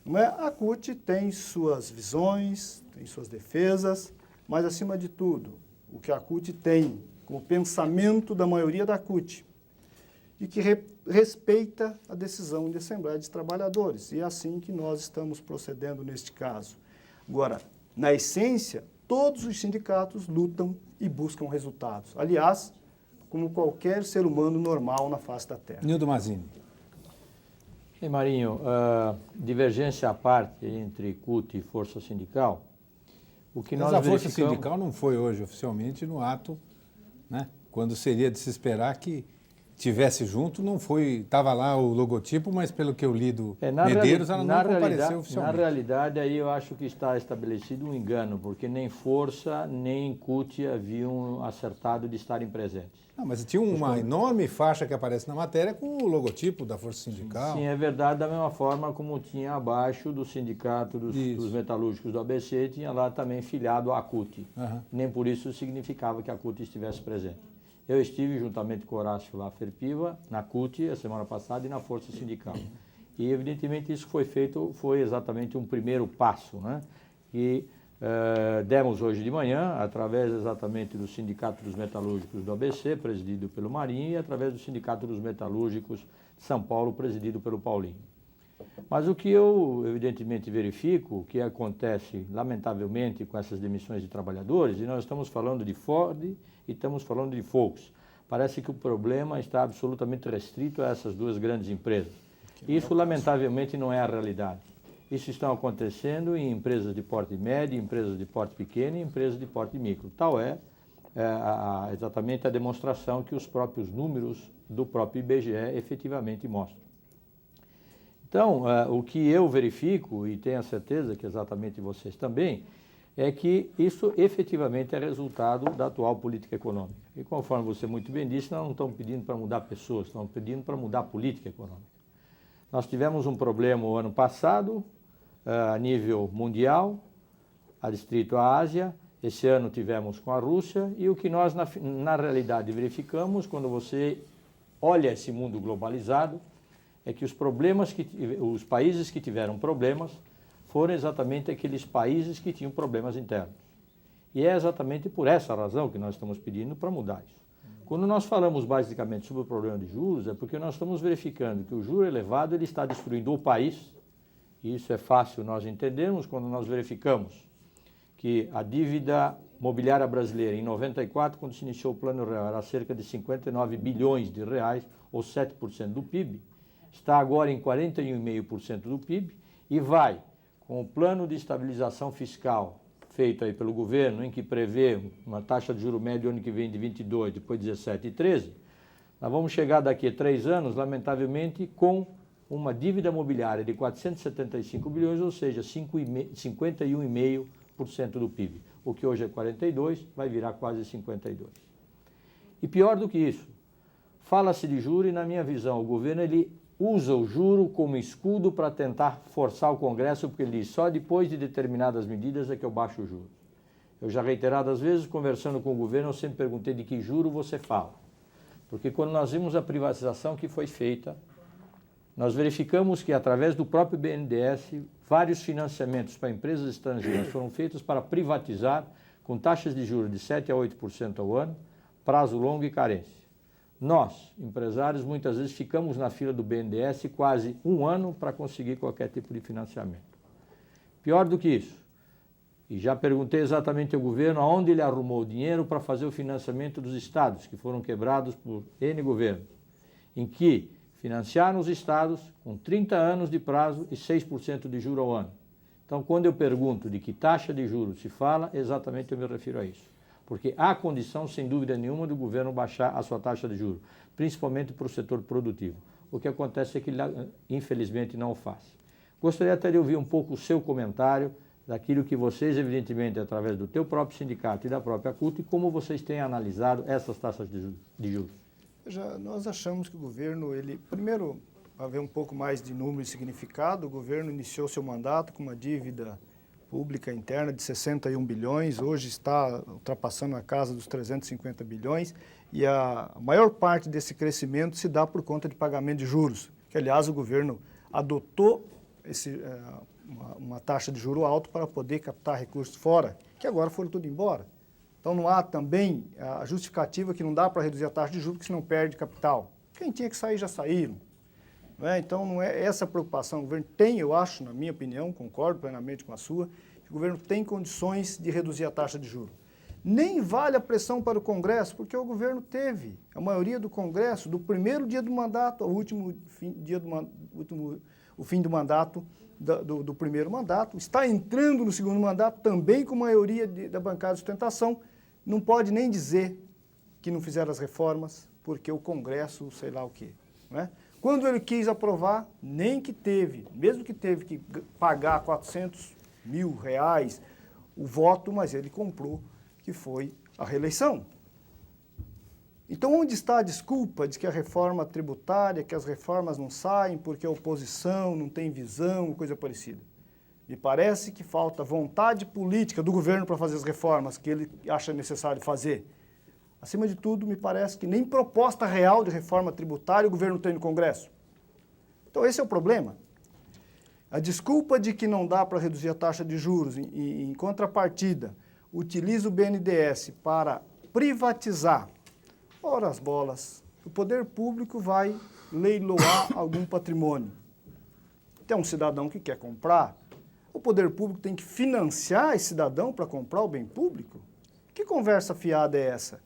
Não é? A CUT tem suas visões, tem suas defesas, mas, acima de tudo, o que a CUT tem como pensamento da maioria da CUT, e que respeita a decisão de Assembleia dos Trabalhadores. E é assim que nós estamos procedendo neste caso. Agora, na essência, todos os sindicatos lutam e buscam resultados. Aliás, como qualquer ser humano normal na face da Terra. Nildo Mazini. Ei, Marinho, divergência à parte entre CUT e Força Sindical, o que Mas nós a Força verificamos... Sindical não foi hoje oficialmente no ato, né? Quando seria de se esperar que tivesse junto, não foi, estava lá o logotipo, mas pelo que eu li do Medeiros, ela não compareceu oficialmente. Na realidade, aí eu acho que está estabelecido um engano, porque nem Força, nem CUT haviam acertado de estarem presentes. Não, mas tinha uma enorme faixa que aparece na matéria com o logotipo da Força Sindical. Sim, é verdade, da mesma forma como tinha abaixo do Sindicato dos Metalúrgicos do ABC, tinha lá também filiado à CUT. Nem por isso significava que a CUT estivesse presente. Eu estive juntamente com Horácio Laffer-Piva na CUT a semana passada e na Força Sindical. E evidentemente isso foi exatamente um primeiro passo, né? E demos hoje de manhã, através exatamente do Sindicato dos Metalúrgicos do ABC, presidido pelo Marinho, e através do Sindicato dos Metalúrgicos de São Paulo, presidido pelo Paulinho. Mas o que eu, evidentemente, verifico, o que acontece, lamentavelmente, com essas demissões de trabalhadores, e nós estamos falando de Ford e estamos falando de Volks. Parece que o problema está absolutamente restrito a essas duas grandes empresas. Isso, lamentavelmente, não é a realidade. Isso está acontecendo em empresas de porte médio, empresas de porte pequeno e empresas de porte micro. Tal é exatamente a demonstração que os próprios números do próprio IBGE efetivamente mostram. Então, o que eu verifico, e tenho a certeza que exatamente vocês também, é que isso efetivamente é resultado da atual política econômica. E conforme você muito bem disse, nós não estamos pedindo para mudar pessoas, estamos pedindo para mudar a política econômica. Nós tivemos um problema o ano passado, a nível mundial, adstrito à Ásia, esse ano tivemos com a Rússia, e o que nós, na realidade, verificamos, quando você olha esse mundo globalizado, é que os países que tiveram problemas foram exatamente aqueles países que tinham problemas internos. E é exatamente por essa razão que nós estamos pedindo para mudar isso. Quando nós falamos basicamente sobre o problema de juros, é porque nós estamos verificando que o juro elevado ele está destruindo o país, e isso é fácil nós entendermos quando nós verificamos que a dívida mobiliária brasileira em 94, quando se iniciou o Plano Real, era cerca de 59 bilhões de reais, ou 7% do PIB, está agora em 41,5% do PIB e vai, com o plano de estabilização fiscal feito aí pelo governo, em que prevê uma taxa de juro médio ano que vem de 22, depois 17 e 13, nós vamos chegar daqui a 3 anos, lamentavelmente, com uma dívida mobiliária de 475 bilhões, ou seja, 51,5% do PIB. O que hoje é 42, vai virar quase 52. E pior do que isso, fala-se de juro e, na minha visão, o governo ele usa o juro como escudo para tentar forçar o Congresso, porque ele diz, só depois de determinadas medidas é que eu baixo o juro. Eu já reiteradas vezes, conversando com o governo, eu sempre perguntei de que juro você fala. Porque quando nós vimos a privatização que foi feita, nós verificamos que, através do próprio BNDES, vários financiamentos para empresas estrangeiras foram feitos para privatizar com taxas de juros de 7% a 8% ao ano, prazo longo e carência. Nós, empresários, muitas vezes ficamos na fila do BNDES quase um ano para conseguir qualquer tipo de financiamento. Pior do que isso, e já perguntei exatamente ao governo aonde ele arrumou o dinheiro para fazer o financiamento dos estados, que foram quebrados por N governos, em que financiaram os estados com 30 anos de prazo e 6% de juro ao ano. Então, quando eu pergunto de que taxa de juros se fala, exatamente eu me refiro a isso. Porque há condição, sem dúvida nenhuma, do governo baixar a sua taxa de juros, principalmente para o setor produtivo. O que acontece é que ele, infelizmente, não o faz. Gostaria até de ouvir um pouco o seu comentário daquilo que vocês, evidentemente, através do teu próprio sindicato e da própria CUT, e como vocês têm analisado essas taxas de juros? Nós achamos que o governo, primeiro, para ver um pouco mais de número e significado, o governo iniciou seu mandato com uma dívida pública interna de 61 bilhões, hoje está ultrapassando a casa dos 350 bilhões, e a maior parte desse crescimento se dá por conta de pagamento de juros, que, aliás, o governo adotou uma taxa de juro alto para poder captar recursos fora, que agora foram tudo embora. Então não há também a justificativa que não dá para reduzir a taxa de juros porque senão perde capital. Quem tinha que sair já saíram. Não é? Então não é essa a preocupação. O governo tem, eu acho, na minha opinião, concordo plenamente com a sua, que o governo tem condições de reduzir a taxa de juros. Nem vale a pressão para o Congresso, porque o governo teve a maioria do Congresso, do primeiro dia do mandato ao último fim do mandato, do primeiro mandato, está entrando no segundo mandato também com maioria da bancada de sustentação, não pode nem dizer que não fizeram as reformas, porque o Congresso, sei lá o quê. Não é? Quando ele quis aprovar, nem que teve, mesmo que teve que pagar R$400 mil o voto, mas ele comprou, que foi a reeleição. Então, onde está a desculpa de que a reforma tributária, que as reformas não saem porque a oposição não tem visão, coisa parecida? Me parece que falta vontade política do governo para fazer as reformas que ele acha necessário fazer. Acima de tudo, me parece que nem proposta real de reforma tributária o governo tem no Congresso. Então, esse é o problema. A desculpa de que não dá para reduzir a taxa de juros, em contrapartida, utiliza o BNDES para privatizar. Ora as bolas, o poder público vai leiloar algum patrimônio. Tem um cidadão que quer comprar, o poder público tem que financiar esse cidadão para comprar o bem público? Que conversa fiada é essa?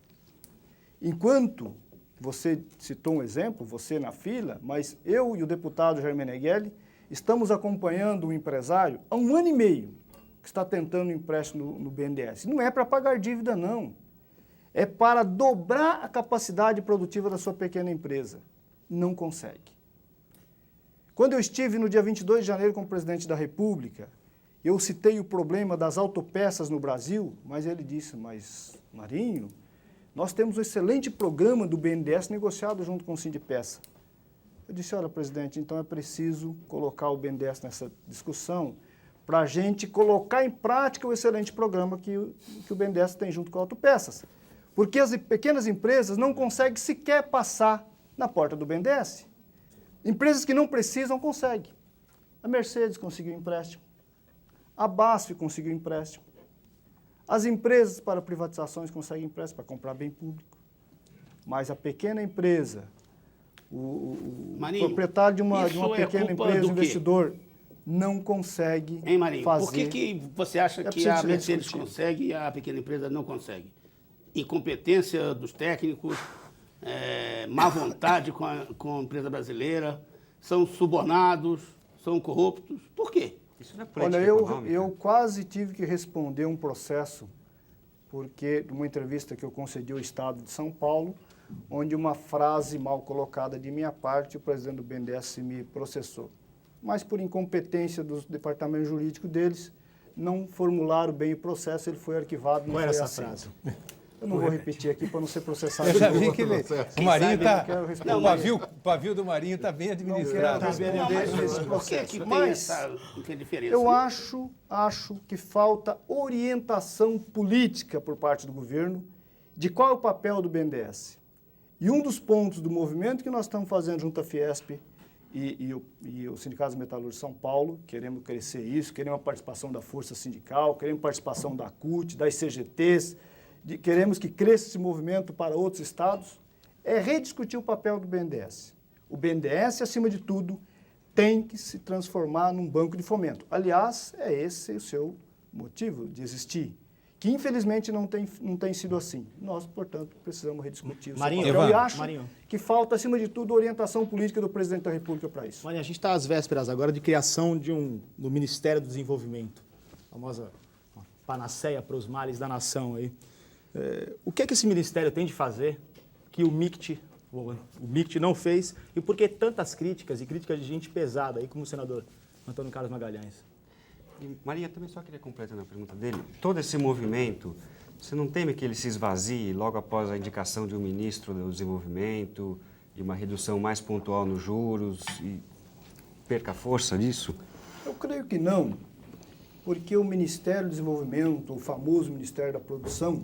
Enquanto você citou um exemplo, você na fila, mas eu e o deputado Jair Meneghelli estamos acompanhando um empresário há 1 ano e meio que está tentando um empréstimo no BNDES. Não é para pagar dívida, não. É para dobrar a capacidade produtiva da sua pequena empresa. Não consegue. Quando eu estive no dia 22 de janeiro com o presidente da República, eu citei o problema das autopeças no Brasil, mas ele disse, mas Marinho, nós temos um excelente programa do BNDES negociado junto com o Sindipeça. Eu disse, olha, presidente, então é preciso colocar o BNDES nessa discussão para a gente colocar em prática o excelente programa que o BNDES tem junto com a Autopeças. Porque as pequenas empresas não conseguem sequer passar na porta do BNDES. Empresas que não precisam conseguem. A Mercedes conseguiu empréstimo. A BASF conseguiu empréstimo. As empresas para privatizações conseguem empréstimo para comprar bem público. Mas a pequena empresa, o Marinho, proprietário de uma pequena empresa, o investidor, não consegue fazer. Por que você acha que a Mercedes consegue e a pequena empresa não consegue? Incompetência dos técnicos, má vontade com a empresa brasileira, são subornados, são corruptos. Por quê? Isso não é política Olha, econômica. eu quase tive que responder um processo, porque numa entrevista que eu concedi ao Estado de São Paulo, onde uma frase mal colocada de minha parte, o presidente do BNDES me processou. Mas por incompetência do departamento jurídico deles, não formularam bem o processo, ele foi arquivado. Qual era essa frase? Eu não vou repetir aqui para não ser processado. Eu já vi que o Marinho está... O pavio do Marinho está bem administrado. Por que tem essa diferença? Eu acho que falta orientação política por parte do governo de qual é o papel do BNDES. E um dos pontos do movimento que nós estamos fazendo junto à Fiesp e o Sindicato dos Metalúrgicos de São Paulo, queremos crescer isso, queremos a participação da Força Sindical, queremos a participação da CUT, das CGTs, queremos que cresça esse movimento para outros estados, é rediscutir o papel do BNDES. O BNDES, acima de tudo, tem que se transformar num banco de fomento. Aliás, é esse o seu motivo de existir, que infelizmente não tem sido assim. Nós, portanto, precisamos rediscutir o seu papel. E acho que falta, acima de tudo, orientação política do presidente da República para isso. Marinho, a gente está às vésperas agora de criação do Ministério do Desenvolvimento, a famosa panaceia para os males da nação aí. O que esse ministério tem de fazer que o MICT não fez e por que tantas críticas e críticas de gente pesada aí como o senador Antônio Carlos Magalhães? E, Marinho, eu também só queria completar a pergunta dele. Todo esse movimento, você não teme que ele se esvazie logo após a indicação de um ministro do desenvolvimento e uma redução mais pontual nos juros e perca a força disso? Eu creio que não, porque o Ministério do Desenvolvimento, o famoso Ministério da Produção,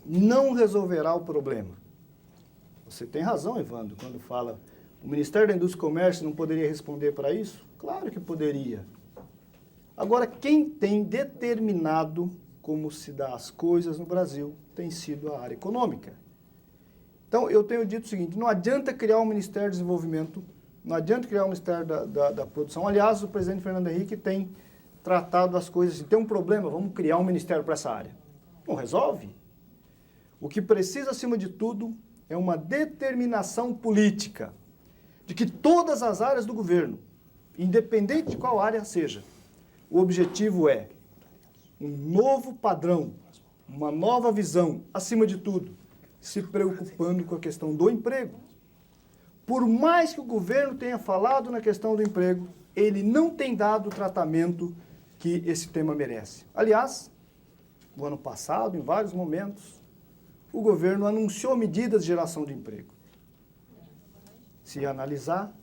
não resolverá o problema. Você tem razão, Evandro, quando fala o Ministério da Indústria e Comércio não poderia responder para isso? Claro que poderia. Agora, quem tem determinado como se dá as coisas no Brasil tem sido a área econômica. Então, eu tenho dito o seguinte, não adianta criar um Ministério do Desenvolvimento, não adianta criar um Ministério da Produção. Aliás, o presidente Fernando Henrique tem tratado as coisas assim, tem um problema, vamos criar um ministério para essa área. Não resolve. O que precisa, acima de tudo, é uma determinação política de que todas as áreas do governo, independente de qual área seja, o objetivo é um novo padrão, uma nova visão, acima de tudo, se preocupando com a questão do emprego. Por mais que o governo tenha falado na questão do emprego, ele não tem dado o tratamento que esse tema merece. Aliás, no ano passado, em vários momentos, o governo anunciou medidas de geração de emprego. Se analisar,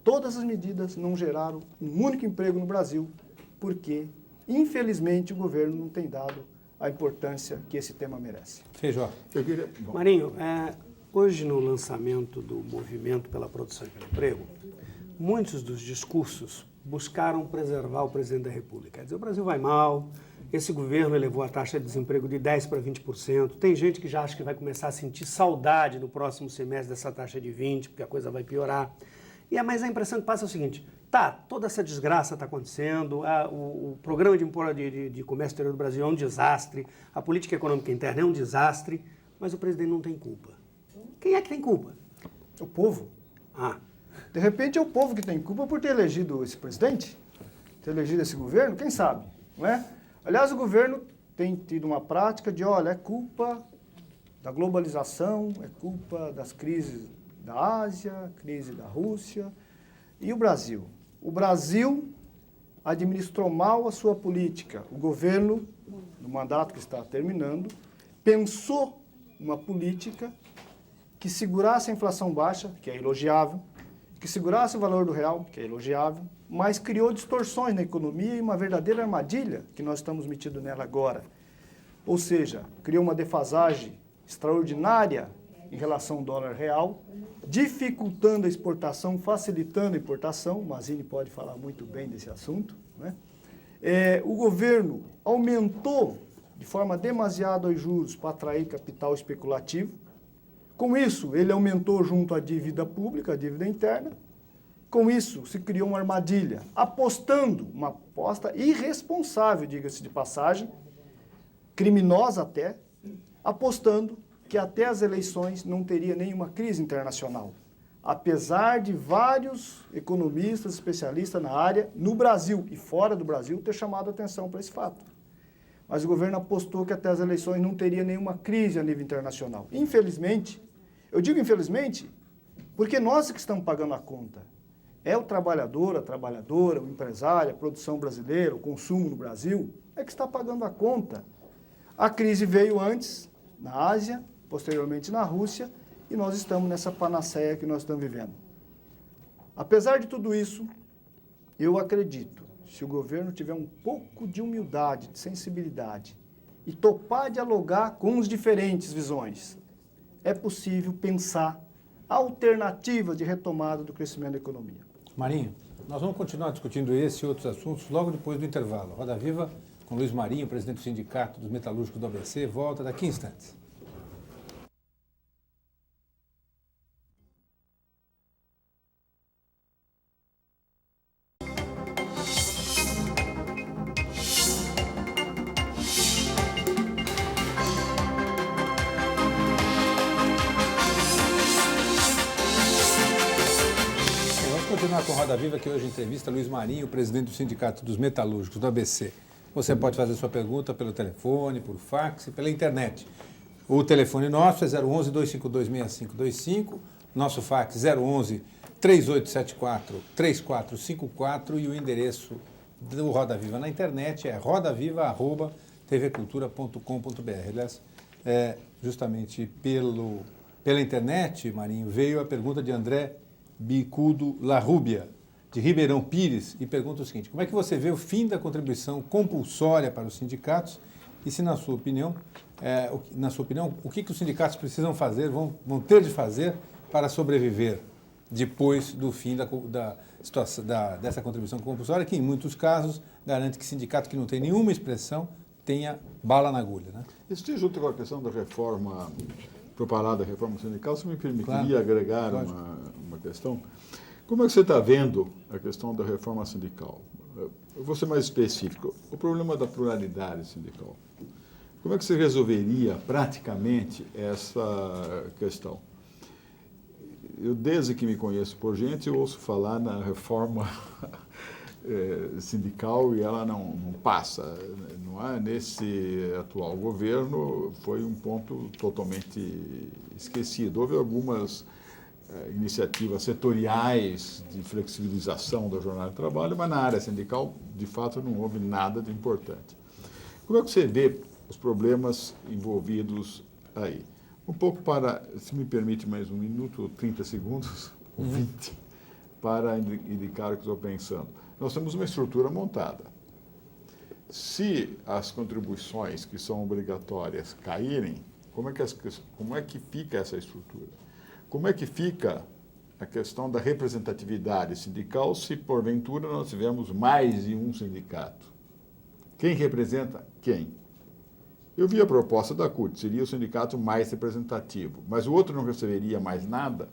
todas as medidas não geraram um único emprego no Brasil, porque, infelizmente, o governo não tem dado a importância que esse tema merece. Feijó. Marinho, hoje no lançamento do Movimento pela Produção e pelo Emprego, muitos dos discursos buscaram preservar o presidente da República. Quer dizer, o Brasil vai mal, esse governo elevou a taxa de desemprego de 10% para 20%, tem gente que já acha que vai começar a sentir saudade no próximo semestre dessa taxa de 20%, porque a coisa vai piorar. Mas a impressão que passa é o seguinte, toda essa desgraça está acontecendo, o programa de comércio exterior do Brasil é um desastre, a política econômica interna é um desastre, mas o presidente não tem culpa. Quem é que tem culpa? O povo. De repente é o povo que tem culpa por ter elegido esse presidente, ter elegido esse governo, quem sabe, não é? Aliás, o governo tem tido uma prática de, olha, é culpa da globalização, é culpa das crises da Ásia, crise da Rússia e o Brasil. O Brasil administrou mal a sua política. O governo, no mandato que está terminando, pensou uma política que segurasse a inflação baixa, que é elogiável, que segurasse o valor do real, que é elogiável, mas criou distorções na economia e uma verdadeira armadilha que nós estamos metidos nela agora. Ou seja, criou uma defasagem extraordinária em relação ao dólar real, dificultando a exportação, facilitando a importação. O Mazzini pode falar muito bem desse assunto, né? O governo aumentou de forma demasiada os juros para atrair capital especulativo. Com isso, ele aumentou junto à dívida pública, a dívida interna. Com isso, se criou uma armadilha, apostando, uma aposta irresponsável, diga-se de passagem, criminosa até, apostando que até as eleições não teria nenhuma crise internacional. Apesar de vários economistas, especialistas na área, no Brasil e fora do Brasil, ter chamado a atenção para esse fato. Mas o governo apostou que até as eleições não teria nenhuma crise a nível internacional. Infelizmente, eu digo infelizmente, porque nós que estamos pagando a conta. É o trabalhador, a trabalhadora, o empresário, a produção brasileira, o consumo no Brasil, é que está pagando a conta. A crise veio antes, na Ásia, posteriormente na Rússia, e nós estamos nessa panaceia que nós estamos vivendo. Apesar de tudo isso, eu acredito, se o governo tiver um pouco de humildade, de sensibilidade, e topar dialogar com as diferentes visões, é possível pensar alternativas de retomada do crescimento da economia. Marinho, nós vamos continuar discutindo esse e outros assuntos logo depois do intervalo. Roda Viva com Luiz Marinho, presidente do Sindicato dos Metalúrgicos do ABC, volta daqui a instantes. Continuar com Roda Viva, que hoje entrevista Luiz Marinho, presidente do Sindicato dos Metalúrgicos do ABC. Você pode fazer sua pergunta pelo telefone, por fax e pela internet. O telefone nosso é 011-252-6525, nosso fax 011-3874-3454 e o endereço do Roda Viva na internet é rodaviva@tvcultura.com.br. Aliás, justamente pela internet, Marinho, veio a pergunta de André Bicudo Larrubia, de Ribeirão Pires, e pergunta o seguinte: como é que você vê o fim da contribuição compulsória para os sindicatos e se, na sua opinião, o que os sindicatos precisam fazer, vão ter de fazer para sobreviver depois do fim dessa contribuição compulsória, que em muitos casos garante que sindicato que não tem nenhuma expressão tenha bala na agulha, né? Isso se junta com a questão da reforma, propalada reforma sindical, se me permitiria agregar uma questão. Como é que você está vendo a questão da reforma sindical? Eu vou ser mais específico. O problema da pluralidade sindical. Como é que você resolveria praticamente essa questão? Eu, desde que me conheço por gente, eu ouço falar na reforma sindical e ela não passa. Não é? Nesse atual governo foi um ponto totalmente esquecido. Houve algumas iniciativas setoriais de flexibilização da jornada de trabalho, mas na área sindical, de fato, não houve nada de importante. Como é que você vê os problemas envolvidos aí? Um pouco para, se me permite mais 1 minuto ou 30 segundos, ou 20, para indicar o que estou pensando. Nós temos uma estrutura montada. Se as contribuições que são obrigatórias caírem, como é que fica essa estrutura? Como é que fica a questão da representatividade sindical se, porventura, nós tivermos mais de um sindicato? Quem representa quem? Eu vi a proposta da CUT, seria o sindicato mais representativo, mas o outro não receberia mais nada,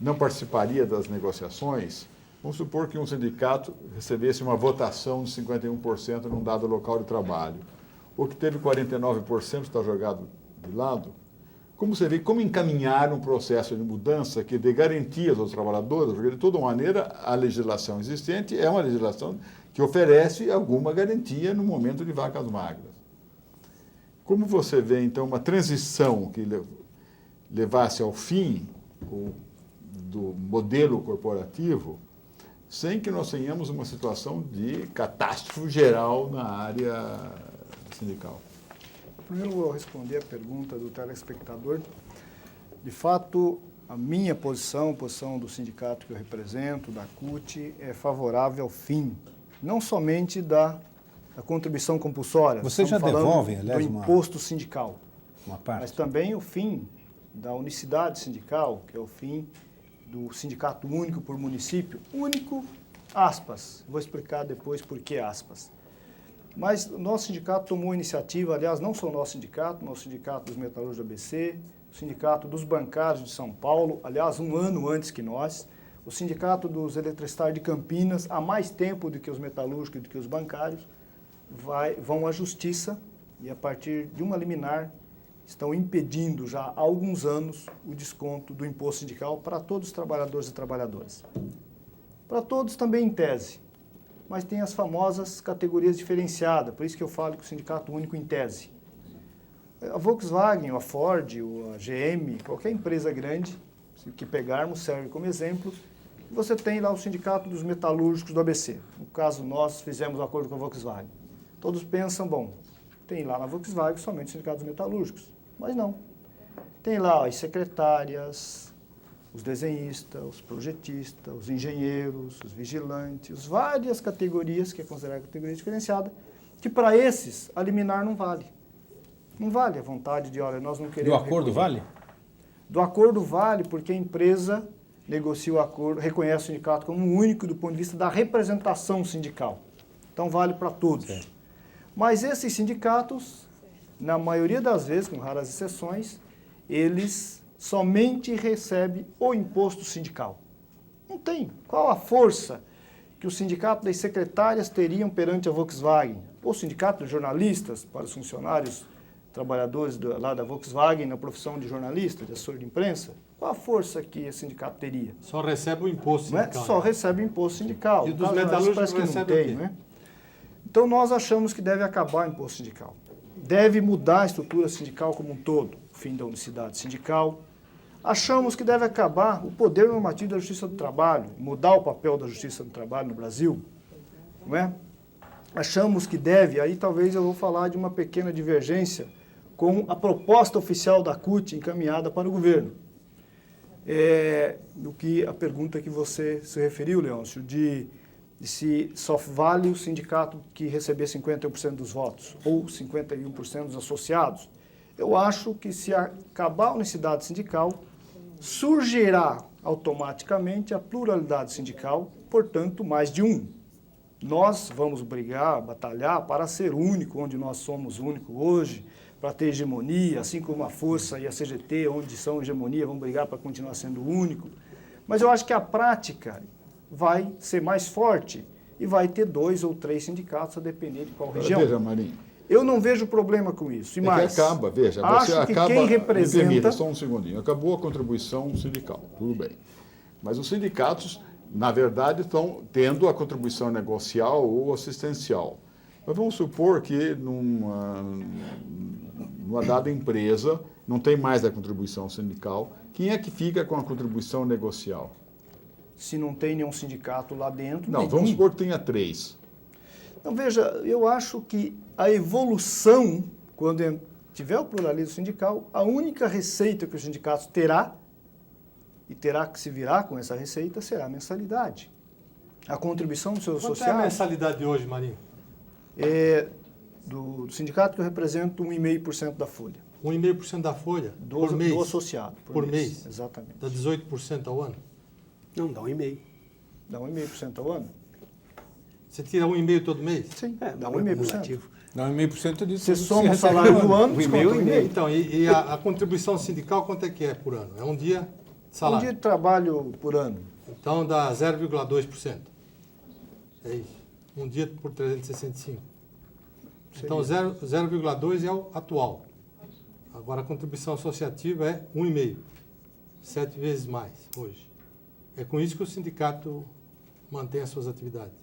não participaria das negociações. Vamos supor que um sindicato recebesse uma votação de 51% num dado local de trabalho, ou que teve 49% está jogado de lado. Como você vê, como encaminhar um processo de mudança que dê garantias aos trabalhadores, porque de toda maneira a legislação existente é uma legislação que oferece alguma garantia no momento de vacas magras. Como você vê, então, uma transição que levasse ao fim do modelo corporativo, sem que nós tenhamos uma situação de catástrofe geral na área sindical? Primeiro eu vou responder a pergunta do telespectador. De fato, a minha posição, a posição do sindicato que eu represento, da CUT, é favorável ao fim, não somente da contribuição compulsória. Vocês já devolvem, aliás, do imposto sindical, uma parte, mas também o fim da unicidade sindical, que é o fim do sindicato único por município. Único, aspas. Vou explicar depois por que aspas. Mas o nosso sindicato tomou iniciativa, aliás, não só o nosso sindicato dos metalúrgicos do ABC, o sindicato dos bancários de São Paulo, aliás, 1 ano antes que nós, o sindicato dos eletricistários de Campinas, há mais tempo do que os metalúrgicos e do que os bancários, vão à justiça e, a partir de uma liminar, estão impedindo já há alguns anos o desconto do imposto sindical para todos os trabalhadores e trabalhadoras. Para todos também em tese, mas tem as famosas categorias diferenciadas, por isso que eu falo que o sindicato único em tese. A Volkswagen, a Ford, a GM, qualquer empresa grande que pegarmos serve como exemplo, você tem lá o sindicato dos metalúrgicos do ABC. No caso, nós fizemos um acordo com a Volkswagen. Todos pensam, bom, tem lá na Volkswagen somente o sindicato dos metalúrgicos, mas não. Tem lá as secretárias, os desenhistas, os projetistas, os engenheiros, os vigilantes, várias categorias, que é considerada categoria diferenciada, que para esses a liminar não vale. Não vale a vontade de, olha, nós não queremos... Do acordo vale? Do acordo vale porque a empresa negocia o acordo, reconhece o sindicato como único do ponto de vista da representação sindical. Então vale para todos. Sim. Mas esses sindicatos, na maioria das vezes, com raras exceções, eles somente recebem o imposto sindical. Não tem. Qual a força que o sindicato das secretárias teriam perante a Volkswagen? Ou o sindicato dos jornalistas, para os funcionários, trabalhadores lá da Volkswagen, na profissão de jornalista, de assessor de imprensa? Qual a força que esse sindicato teria? Só recebe o imposto sindical. Não é? Só recebe o imposto sindical. E dos metalúrgicos que não tem, né? Então nós achamos que deve acabar o imposto sindical. Deve mudar a estrutura sindical como um todo, o fim da unicidade sindical. Achamos que deve acabar o poder normativo da Justiça do Trabalho, mudar o papel da Justiça do Trabalho no Brasil, não é? achamos que deve, aí talvez eu vou falar de uma pequena divergência com a proposta oficial da CUT encaminhada para o governo. Do que a pergunta que você se referiu, Leôncio, de se só vale o sindicato que receber 51% dos votos ou 51% dos associados. Eu acho que se acabar a unicidade sindical, surgirá automaticamente a pluralidade sindical, portanto, mais de um. Nós vamos brigar, batalhar para ser único, onde nós somos único hoje, para ter hegemonia, assim como a Força e a CGT, onde são hegemonia, vão brigar para continuar sendo único. Mas eu acho que a prática vai ser mais forte e vai ter 2 ou 3 sindicatos, a depender de qual região. Veja, Marinho. Eu não vejo problema com isso. E mais, que acaba, veja, acho você que acaba, quem representa... me permita, só um segundinho, acabou a contribuição sindical, tudo bem. Mas os sindicatos, na verdade, estão tendo a contribuição negocial ou assistencial. Mas vamos supor que numa dada empresa não tem mais a contribuição sindical. Quem é que fica com a contribuição negocial? Se não tem nenhum sindicato lá dentro... Não, vamos supor que tenha 3. Então, veja, eu acho que a evolução, quando tiver o pluralismo sindical, a única receita que os sindicatos terá, e terá que se virar com essa receita, será a mensalidade. A contribuição dos seus Quanto associados... é a mensalidade hoje, Marinho? Do sindicato que eu represento, 1,5% da folha. 1,5% da folha? Por mês? Do associado. Por mês? Exatamente. Dá 18% ao ano? Não, dá 1,5%. Dá 1,5% ao ano? Você tira 1,5% todo mês? Sim, dá não é 1,5%. cumulativo. Dá 1,5% disso. Você soma o salário do ano, desconta 1,5%. Então, e a contribuição sindical quanto é que é por ano? É um dia de salário? Um dia de trabalho por ano. Então dá 0,2%. É isso. Um dia por 365. Então 0,2 é o atual. Agora a contribuição associativa é 1,5. 7 vezes mais hoje. É com isso que o sindicato mantém as suas atividades.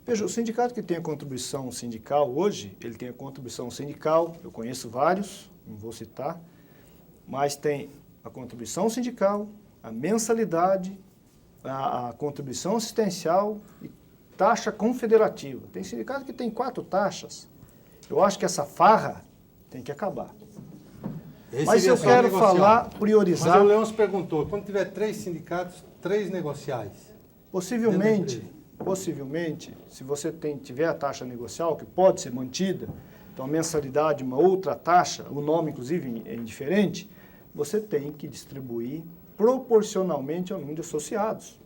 Veja, o sindicato que tem a contribuição sindical hoje, ele tem a contribuição sindical, eu conheço vários, não vou citar, mas tem a contribuição sindical, a mensalidade, a contribuição assistencial e taxa confederativa. Tem sindicato que tem 4 taxas. Eu acho que essa farra tem que acabar. Mas eu quero falar, priorizar... Mas o Leôncio perguntou, quando tiver 3 sindicatos, 3 negociais? Possivelmente, se você tiver a taxa negocial, que pode ser mantida, então a mensalidade, uma outra taxa, o nome inclusive é indiferente, você tem que distribuir proporcionalmente ao número de associados.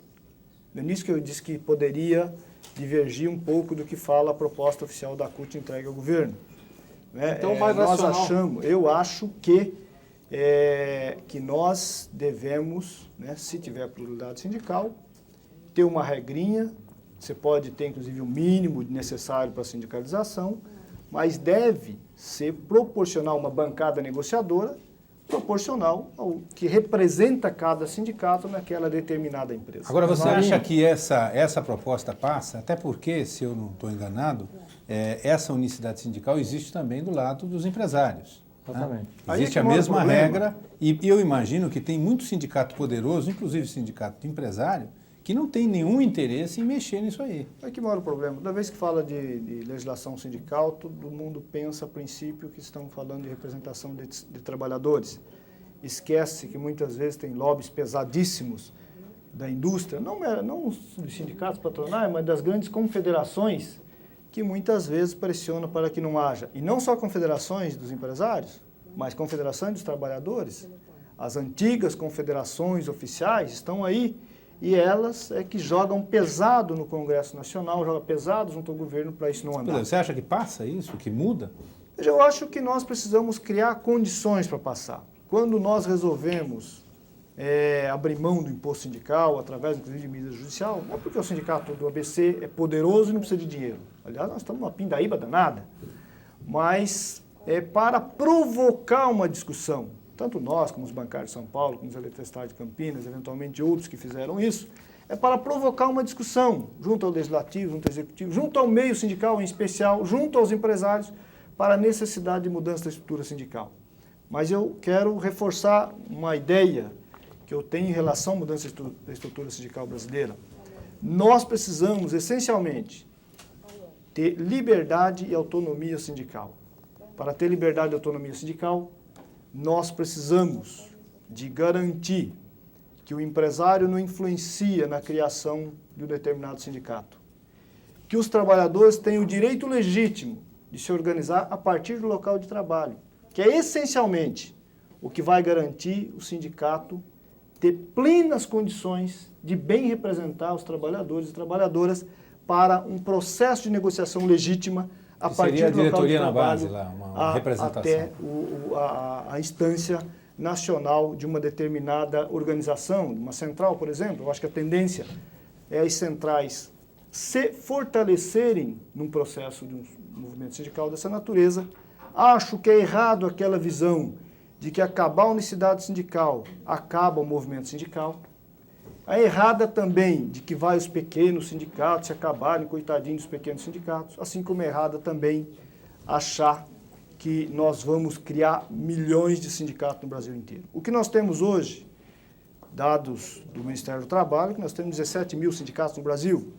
No início que eu disse que poderia divergir um pouco do que fala a proposta oficial da CUT entregue ao governo. Então, mais racional. Eu acho que nós devemos, se tiver pluralidade sindical, ter uma regrinha, você pode ter inclusive o mínimo necessário para a sindicalização, mas deve ser proporcional, uma bancada negociadora, proporcional ao que representa cada sindicato naquela determinada empresa. Agora, você acha que essa proposta passa? Até porque, se eu não estou enganado, essa unicidade sindical existe também do lado dos empresários. Exatamente. Né? Existe a mesma regra e eu imagino que tem muito sindicato poderoso, inclusive sindicato de empresário, que não tem nenhum interesse em mexer nisso aí. É que mora o problema. Toda vez que fala de legislação sindical, todo mundo pensa a princípio que estamos falando de representação de trabalhadores. Esquece que muitas vezes tem lobbies pesadíssimos da indústria, não dos sindicatos patronais, mas das grandes confederações, que muitas vezes pressionam para que não haja. E não só confederações dos empresários, mas confederações dos trabalhadores. As antigas confederações oficiais estão aí, e elas é que jogam pesado no Congresso Nacional, jogam pesado junto ao governo para isso não andar. Você acha que passa isso, que muda? Eu acho que nós precisamos criar condições para passar. Quando nós resolvemos abrir mão do imposto sindical, através inclusive de medida judicial, não é porque o sindicato do ABC é poderoso e não precisa de dinheiro. Aliás, nós estamos numa pindaíba danada. Mas é para provocar uma discussão. Tanto nós, como os bancários de São Paulo, como os eletricidade de Campinas, eventualmente outros que fizeram isso, é para provocar uma discussão junto ao Legislativo, junto ao Executivo, junto ao meio sindical em especial, junto aos empresários, para a necessidade de mudança da estrutura sindical. Mas eu quero reforçar uma ideia que eu tenho em relação à mudança da estrutura sindical brasileira. Nós precisamos, essencialmente, ter liberdade e autonomia sindical. Para ter liberdade e autonomia sindical, nós precisamos de garantir que o empresário não influencia na criação de um determinado sindicato. Que os trabalhadores têm o direito legítimo de se organizar a partir do local de trabalho, que é essencialmente o que vai garantir o sindicato ter plenas condições de bem representar os trabalhadores e trabalhadoras para um processo de negociação legítima a partir do local de trabalho até a instância nacional de uma determinada organização, de uma central, por exemplo. Eu acho que a tendência é as centrais se fortalecerem num processo de um movimento sindical dessa natureza. Acho que é errado aquela visão de que acabar a unicidade sindical acaba o movimento sindical. É errada também de que vai os pequenos sindicatos se acabarem, coitadinhos dos pequenos sindicatos, assim como é errada também achar que nós vamos criar milhões de sindicatos no Brasil inteiro. O que nós temos hoje, dados do Ministério do Trabalho, que nós temos 17 mil sindicatos no Brasil.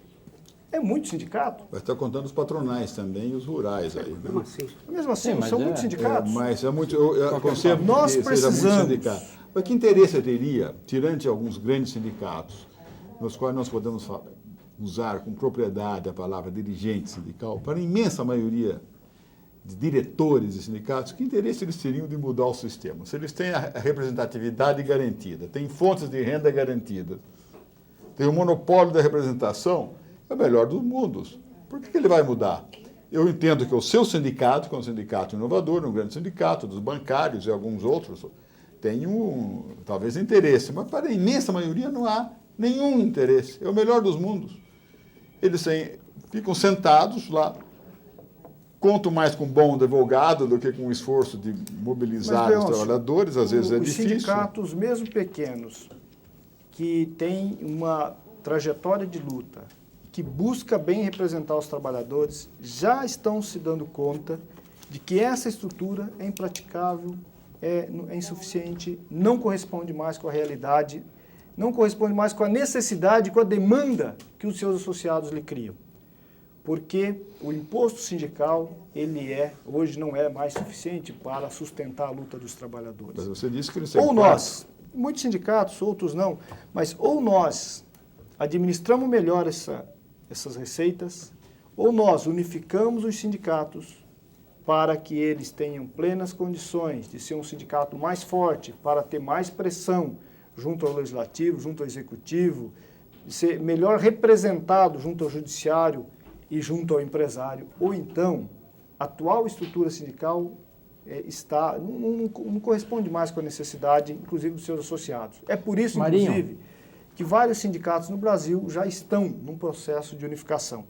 É muito sindicato. Vai estar contando os patronais também e os rurais aí. Mesmo assim, são muitos sindicatos. Mas é muito, eu aconselho que seja muito sindicato. Mas que interesse teria, tirante alguns grandes sindicatos, nos quais nós podemos usar com propriedade a palavra dirigente sindical, para a imensa maioria de diretores de sindicatos, que interesse eles teriam de mudar o sistema? Se eles têm a representatividade garantida, têm fontes de renda garantidas, têm o monopólio da representação, é o melhor dos mundos. Por que ele vai mudar? Eu entendo que o seu sindicato, que é um sindicato inovador, um grande sindicato, dos bancários e alguns outros, tem talvez interesse, mas para a imensa maioria não há nenhum interesse. É o melhor dos mundos. Eles ficam sentados lá, conto mais com um bom advogado do que com o esforço de mobilizar os trabalhadores, às vezes é difícil. Os sindicatos, mesmo pequenos, que têm uma trajetória de luta, que busca bem representar os trabalhadores, já estão se dando conta de que essa estrutura é impraticável, é insuficiente, não corresponde mais com a realidade, não corresponde mais com a necessidade, com a demanda que os seus associados lhe criam. Porque o imposto sindical, hoje não é mais suficiente para sustentar a luta dos trabalhadores. Mas você disse que eles ou nós, muitos sindicatos, outros não, mas ou nós administramos melhor essas receitas, ou nós unificamos os sindicatos para que eles tenham plenas condições de ser um sindicato mais forte, para ter mais pressão junto ao legislativo, junto ao executivo, de ser melhor representado junto ao judiciário e junto ao empresário. Ou então, a atual estrutura sindical não corresponde mais com a necessidade, inclusive, dos seus associados. É por isso, inclusive, que vários sindicatos no Brasil já estão num processo de unificação.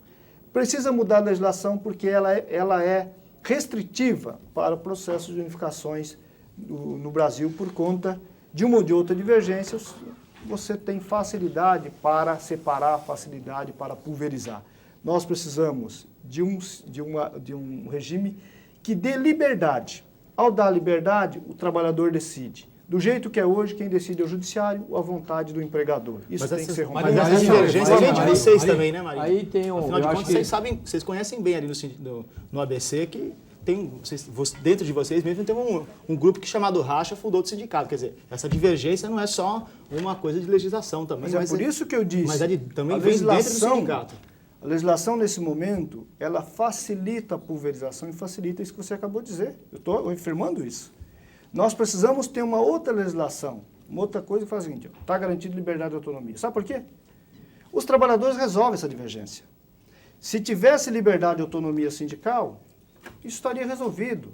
Precisa mudar a legislação porque ela é restritiva para o processo de unificações no Brasil por conta de uma ou de outra divergência. Você tem facilidade para separar, facilidade para pulverizar. Nós precisamos de um regime que dê liberdade. Ao dar liberdade, o trabalhador decide. Do jeito que é hoje, quem decide é o judiciário ou a vontade do empregador. Isso tem que ser rompido. Mas essa divergência vem de vocês também, né, Marinho? Aí tem Afinal de contas, vocês conhecem bem ali no ABC que dentro de vocês mesmo tem um grupo que chamado Racha fundou o sindicato. Quer dizer, essa divergência não é só uma coisa de legislação também. Mas é por isso que eu disse. Mas também vem dentro do sindicato. A legislação, nesse momento, ela facilita a pulverização e facilita isso que você acabou de dizer. Eu estou afirmando isso. Nós precisamos ter uma outra legislação, uma outra coisa que faz o seguinte: está garantido liberdade e autonomia. Sabe por quê? Os trabalhadores resolvem essa divergência. Se tivesse liberdade e autonomia sindical, isso estaria resolvido.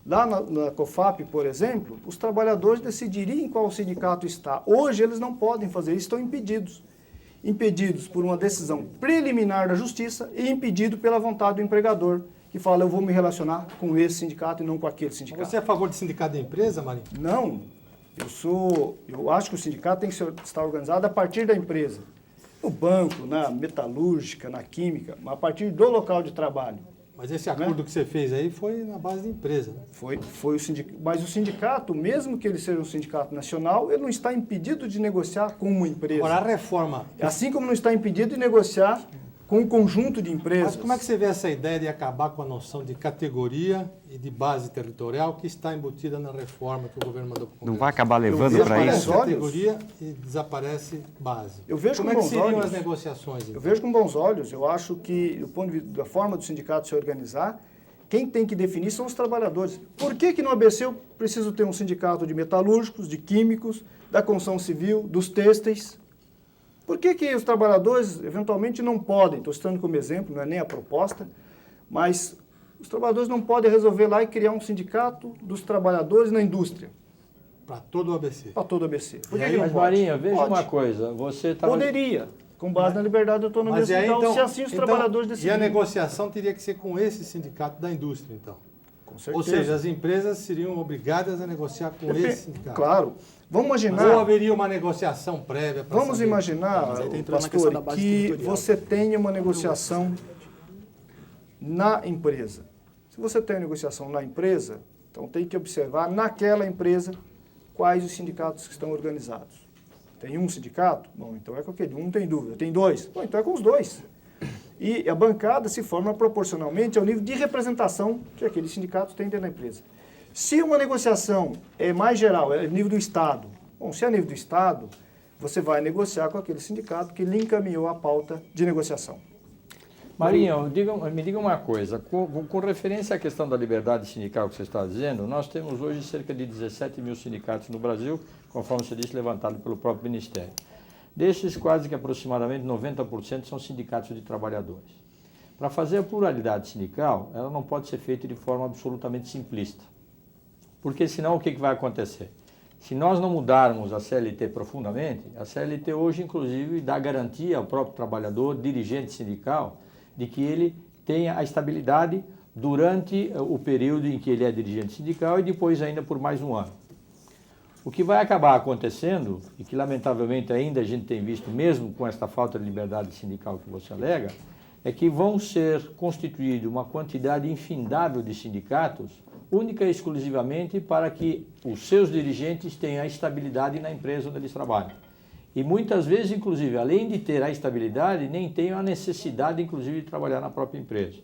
Lá na COFAP, por exemplo, os trabalhadores decidiriam em qual sindicato está. Hoje eles não podem fazer isso, estão impedidos. Impedidos por uma decisão preliminar da justiça e impedido pela vontade do empregador, que fala: eu vou me relacionar com esse sindicato e não com aquele sindicato. Você é a favor de sindicato da empresa, Marinho? Não. Eu acho que o sindicato tem que estar organizado a partir da empresa. No banco, na metalúrgica, na química, a partir do local de trabalho. Mas esse acordo que você fez aí foi na base da empresa, né? Foi o sindicato. Mas o sindicato, mesmo que ele seja um sindicato nacional, ele não está impedido de negociar com uma empresa. Agora, a reforma... Assim como não está impedido de negociar com um conjunto de empresas. Mas como é que você vê essa ideia de acabar com a noção de categoria e de base territorial que está embutida na reforma que o governo mandou para o Congresso? Não vai acabar levando para isso? Categoria e desaparece base. Eu vejo como com é que bons seriam olhos. as negociações? Então? Eu vejo com bons olhos. Eu acho que, do ponto de vista da forma do sindicato se organizar, quem tem que definir são os trabalhadores. Por que no ABC eu preciso ter um sindicato de metalúrgicos, de químicos, da construção civil, dos têxteis? Por que os trabalhadores, eventualmente, não podem? Estou citando como exemplo, não é nem a proposta, mas os trabalhadores não podem resolver lá e criar um sindicato dos trabalhadores na indústria. Para todo o ABC. Para todo o ABC. Por que Mas, não pode? Marinho, veja Pode. uma coisa. Você estava... Poderia, com base na liberdade e autonomia Mas e aí, sindical, se assim os trabalhadores E a decidirem. negociação teria que ser com esse sindicato da indústria, então? Com certeza. Ou seja, as empresas seriam obrigadas a negociar com esse sindicato. Claro. Vamos Ou imaginar... haveria uma negociação prévia para Vamos imaginar, pastor, que você tenha uma negociação na empresa. Se você tem uma negociação na empresa, então tem que observar naquela empresa quais os sindicatos que estão organizados. Tem um sindicato? Bom, então é com aquele. Um, não tem dúvida. Tem dois? Bom, então é com os dois. E a bancada se forma proporcionalmente ao nível de representação que aqueles sindicatos têm dentro da empresa. Se uma negociação é mais geral, é nível do Estado, bom, se é nível do Estado, você vai negociar com aquele sindicato que lhe encaminhou a pauta de negociação. Marinho, me diga uma coisa, com referência à questão da liberdade sindical que você está dizendo, nós temos hoje cerca de 17 mil sindicatos no Brasil, conforme você disse, levantado pelo próprio Ministério. Desses, quase que aproximadamente 90% são sindicatos de trabalhadores. Para fazer a pluralidade sindical, ela não pode ser feita de forma absolutamente simplista. Porque senão o que vai acontecer? Se nós não mudarmos a CLT profundamente, a CLT hoje, inclusive, dá garantia ao próprio trabalhador, dirigente sindical, de que ele tenha a estabilidade durante o período em que ele é dirigente sindical e depois ainda por mais um ano. O que vai acabar acontecendo, e que lamentavelmente ainda a gente tem visto, mesmo com esta falta de liberdade sindical que você alega, é que vão ser constituídos uma quantidade infindável de sindicatos, única e exclusivamente para que os seus dirigentes tenham a estabilidade na empresa onde eles trabalham. E muitas vezes, inclusive, além de ter a estabilidade, nem tenham a necessidade, inclusive, de trabalhar na própria empresa.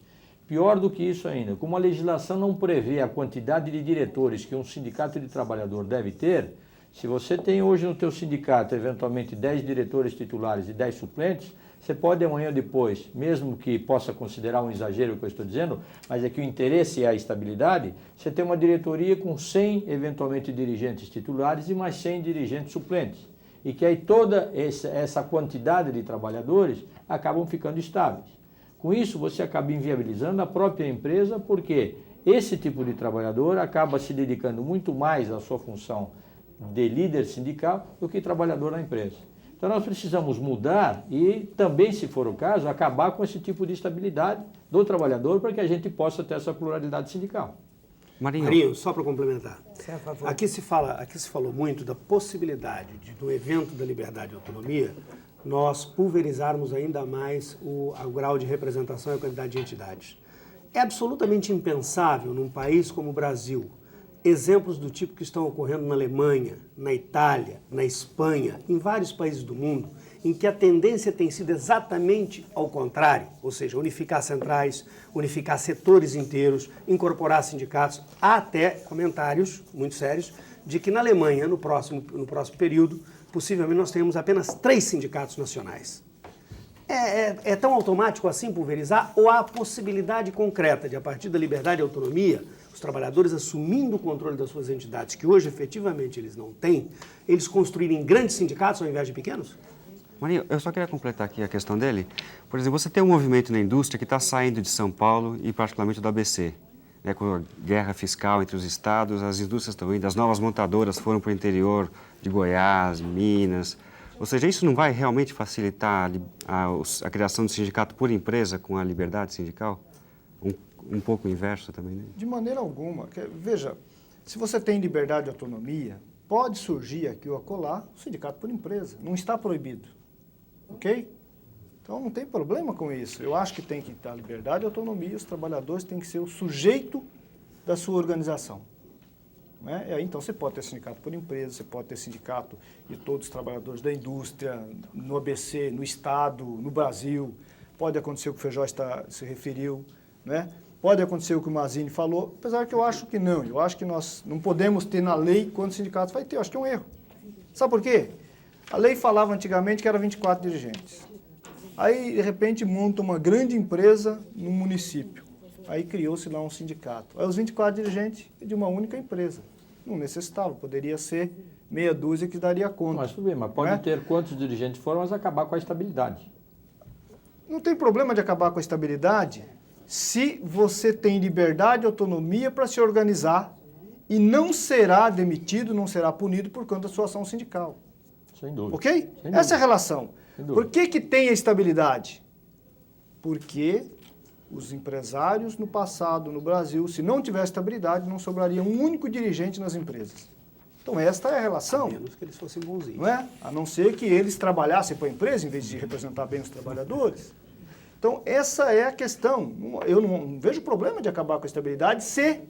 Pior do que isso ainda, como a legislação não prevê a quantidade de diretores que um sindicato de trabalhador deve ter, se você tem hoje no teu sindicato, eventualmente, 10 diretores titulares e 10 suplentes, você pode amanhã ou depois, mesmo que possa considerar um exagero o que eu estou dizendo, mas é que o interesse é a estabilidade, você tem uma diretoria com 100, eventualmente, dirigentes titulares e mais 100 dirigentes suplentes. E que aí toda essa quantidade de trabalhadores acabam ficando estáveis. Com isso, você acaba inviabilizando a própria empresa, porque esse tipo de trabalhador acaba se dedicando muito mais à sua função de líder sindical do que trabalhador na empresa. Então nós precisamos mudar e também, se for o caso, acabar com esse tipo de estabilidade do trabalhador para que a gente possa ter essa pluralidade sindical. Marinho, só para complementar. Aqui se falou muito da possibilidade de, no evento da liberdade e autonomia, nós pulverizarmos ainda mais o grau de representação e a quantidade de entidades. É absolutamente impensável num país como o Brasil, exemplos do tipo que estão ocorrendo na Alemanha, na Itália, na Espanha, em vários países do mundo, em que a tendência tem sido exatamente ao contrário, ou seja, unificar centrais, unificar setores inteiros, incorporar sindicatos. Há até comentários muito sérios de que na Alemanha, no próximo período, possivelmente nós tenhamos apenas 3 sindicatos nacionais. É tão automático assim pulverizar? Ou há a possibilidade concreta de, a partir da liberdade e autonomia, os trabalhadores assumindo o controle das suas entidades, que hoje efetivamente eles não têm, eles construírem grandes sindicatos ao invés de pequenos? Marinho, eu só queria completar aqui a questão dele. Por exemplo, você tem um movimento na indústria que está saindo de São Paulo e particularmente do ABC. Né, com a guerra fiscal entre os estados, as indústrias estão indo, as novas montadoras foram para o interior de Goiás, Minas. Ou seja, isso não vai realmente facilitar a criação de sindicato por empresa com a liberdade sindical? Um pouco o inverso também, né? De maneira alguma. Veja, se você tem liberdade e autonomia, pode surgir aqui ou acolá um sindicato por empresa. Não está proibido. Ok? Então não tem problema com isso. Eu acho que tem que ter liberdade e autonomia, os trabalhadores têm que ser o sujeito da sua organização. Não é? E aí, então você pode ter sindicato por empresa, você pode ter sindicato de todos os trabalhadores da indústria, no ABC, no Estado, no Brasil. pode acontecer o que o Feijó se referiu, né? Pode acontecer o que o Mazini falou, apesar que eu acho que não. Eu acho que nós não podemos ter na lei quantos sindicatos vai ter. Eu acho que é um erro. Sabe por quê? A lei falava antigamente que era 24 dirigentes. Aí, de repente, monta uma grande empresa no município. Aí criou-se lá um sindicato. Aí os 24 dirigentes de uma única empresa. Não necessitava, poderia ser meia dúzia que daria conta. Mas tudo bem, mas pode ter quantos dirigentes foram, mas acabar com a estabilidade. Não tem problema de acabar com a estabilidade se você tem liberdade e autonomia para se organizar e não será demitido, não será punido por conta da sua ação sindical. Sem dúvida. Ok? Sem dúvida. Essa é a relação. Sem dúvida. Por que tem a estabilidade? Porque os empresários no passado, no Brasil, se não tivesse estabilidade, não sobraria um único dirigente nas empresas. Então esta é a relação. A menos que eles fossem bonzinhos. Não é? A não ser que eles trabalhassem para a empresa em vez de representar bem os trabalhadores. Então, essa é a questão. Eu não vejo problema de acabar com a estabilidade se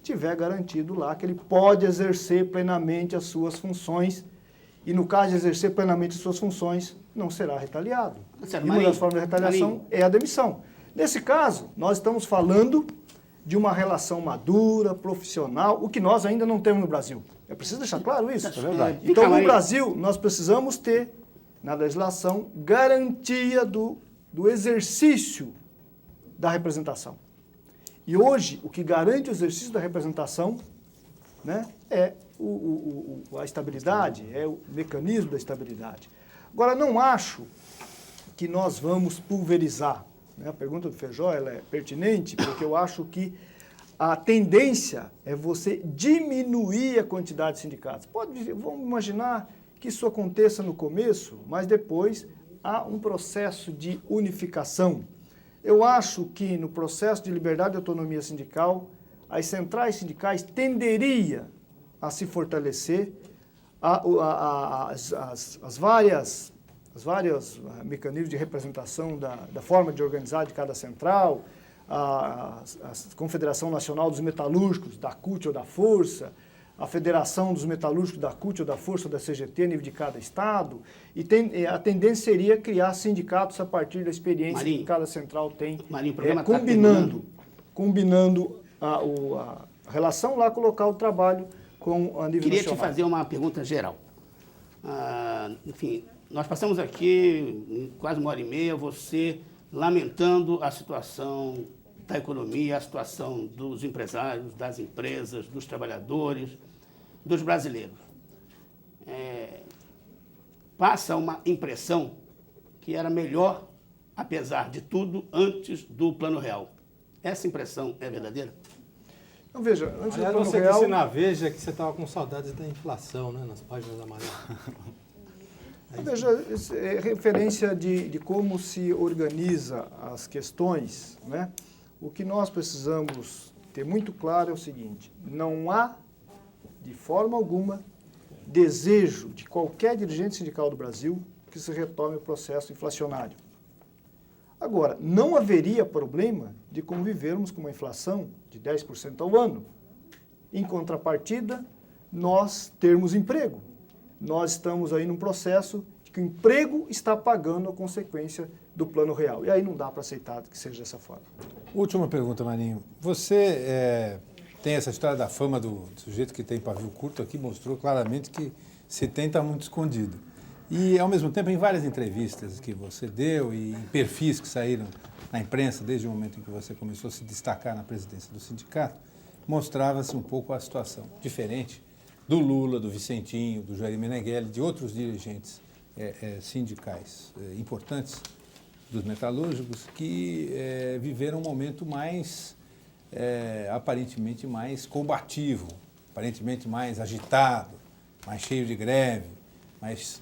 tiver garantido lá que ele pode exercer plenamente as suas funções e, no caso de exercer plenamente as suas funções, não será retaliado. E uma das formas de retaliação é a demissão. Nesse caso, nós estamos falando de uma relação madura, profissional, o que nós ainda não temos no Brasil. É preciso deixar claro isso. É verdade. Então, no Brasil, nós precisamos ter, na legislação, garantia do exercício da representação. E hoje, o que garante o exercício da representação, né, é a estabilidade, é o mecanismo da estabilidade. Agora, não acho que nós vamos pulverizar. Né? A pergunta do Feijó ela é pertinente, porque eu acho que a tendência é você diminuir a quantidade de sindicatos. Vamos imaginar que isso aconteça no começo, mas depois há um processo de unificação. Eu acho que no processo de liberdade e autonomia sindical, as centrais sindicais tenderiam a se fortalecer, as várias mecanismos de representação da forma de organizar de cada central, a Confederação Nacional dos Metalúrgicos, da CUT ou da Força, a Federação dos Metalúrgicos da CUT ou da Força da CGT a nível de cada estado, e a tendência seria criar sindicatos a partir da experiência que cada central tem, combinando a relação lá com o local de trabalho com a nível Queria nacional. te fazer uma pergunta geral. Enfim, nós passamos aqui quase 1h30, você lamentando a situação da economia, a situação dos empresários, das empresas, dos trabalhadores, dos brasileiros. Passa uma impressão que era melhor, apesar de tudo, antes do Plano Real. Essa impressão é verdadeira? Então, veja, antes do Aliás, Plano você Real... disse na Veja que você estava com saudades da inflação, né, nas páginas amarelas. Veja, é referência de como se organiza as questões, né? O que nós precisamos ter muito claro é o seguinte: não há, de forma alguma, desejo de qualquer dirigente sindical do Brasil que se retome o processo inflacionário. Agora, não haveria problema de convivermos com uma inflação de 10% ao ano. Em contrapartida, nós termos emprego. Nós estamos aí num processo de que o emprego está pagando a consequência do Plano Real. E aí não dá para aceitar que seja dessa forma. Última pergunta, Marinho. Você tem essa história da fama do sujeito que tem pavio curto aqui, mostrou claramente que se tem está muito escondido. E, ao mesmo tempo, em várias entrevistas que você deu e em perfis que saíram na imprensa desde o momento em que você começou a se destacar na presidência do sindicato, mostrava-se um pouco a situação diferente do Lula, do Vicentinho, do Jair Meneghelli, de outros dirigentes sindicais importantes dos metalúrgicos que viveram um momento mais, aparentemente mais combativo, aparentemente mais agitado, mais cheio de greve, mais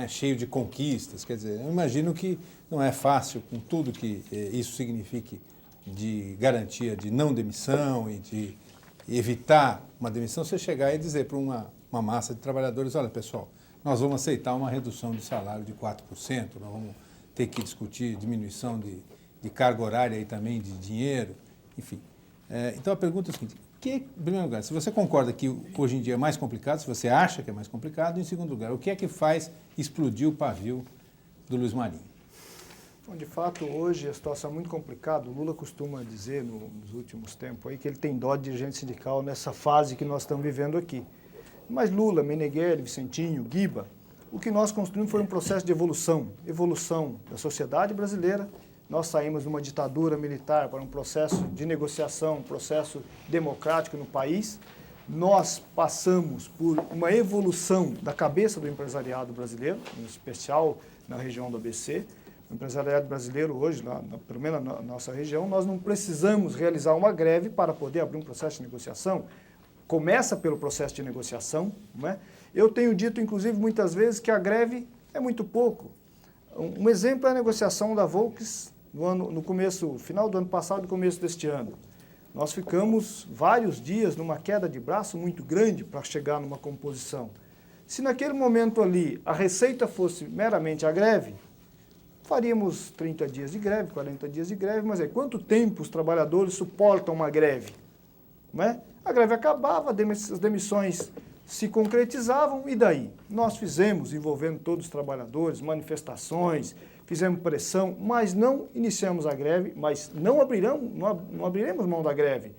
cheio de conquistas. Quer dizer, eu imagino que não é fácil, com tudo que isso signifique de garantia de não demissão e de evitar uma demissão, você chegar e dizer para uma massa de trabalhadores: olha, pessoal, nós vamos aceitar uma redução de salário de 4%, nós vamos ter que discutir diminuição de carga horária e também de dinheiro, enfim. Então a pergunta é a seguinte: em primeiro lugar, se você concorda que hoje em dia é mais complicado, se você acha que é mais complicado, em segundo lugar, o que é que faz explodir o pavio do Luiz Marinho? Bom, de fato, hoje a situação é muito complicada. O Lula costuma dizer nos últimos tempos aí que ele tem dó de dirigente sindical nessa fase que nós estamos vivendo aqui. Mas Lula, Meneghel, Vicentinho, Guiba, o que nós construímos foi um processo de evolução da sociedade brasileira. Nós saímos de uma ditadura militar para um processo de negociação, um processo democrático no país. Nós passamos por uma evolução da cabeça do empresariado brasileiro, em especial na região do ABC. O empresariado brasileiro hoje, pelo menos na nossa região, nós não precisamos realizar uma greve para poder abrir um processo de negociação. Começa pelo processo de negociação, não é? Eu tenho dito, inclusive, muitas vezes que a greve é muito pouco. Um exemplo é a negociação da Volks no final do ano passado e começo deste ano. Nós ficamos vários dias numa queda de braço muito grande para chegar numa composição. Se naquele momento ali a receita fosse meramente a greve, faríamos 30 dias de greve, 40 dias de greve, mas quanto tempo os trabalhadores suportam uma greve? Não é? A greve acabava, as demissões se concretizavam, e daí? Nós fizemos, envolvendo todos os trabalhadores, manifestações, fizemos pressão, mas não iniciamos a greve, mas não abriremos mão da greve.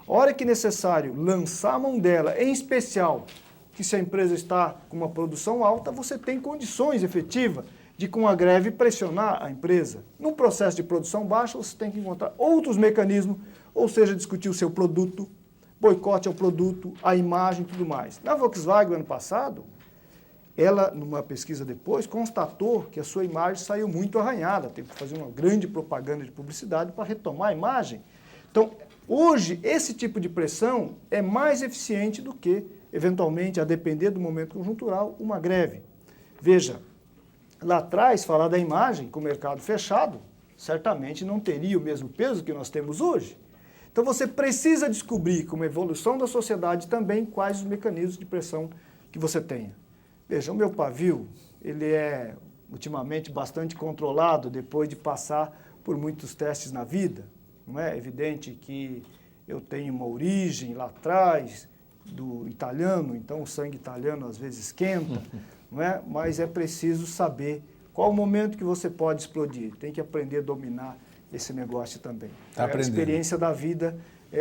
A hora que necessário lançar a mão dela, em especial que se a empresa está com uma produção alta, você tem condições efetivas de, com a greve, pressionar a empresa. Num processo de produção baixa, você tem que encontrar outros mecanismos, ou seja, discutir o seu produto, boicote ao produto, a imagem e tudo mais. Na Volkswagen, ano passado, ela, numa pesquisa depois, constatou que a sua imagem saiu muito arranhada, teve que fazer uma grande propaganda de publicidade para retomar a imagem. Então, hoje, esse tipo de pressão é mais eficiente do que, eventualmente, a depender do momento conjuntural, uma greve. Veja, lá atrás, falar da imagem com o mercado fechado, certamente não teria o mesmo peso que nós temos hoje. Então você precisa descobrir, como evolução da sociedade também, quais os mecanismos de pressão que você tenha. Veja, o meu pavio, ele é ultimamente bastante controlado depois de passar por muitos testes na vida. Não é evidente que eu tenho uma origem lá atrás do italiano, então o sangue italiano às vezes esquenta, não é? Mas é preciso saber qual o momento que você pode explodir. Tem que aprender a dominar esse negócio também. A experiência da vida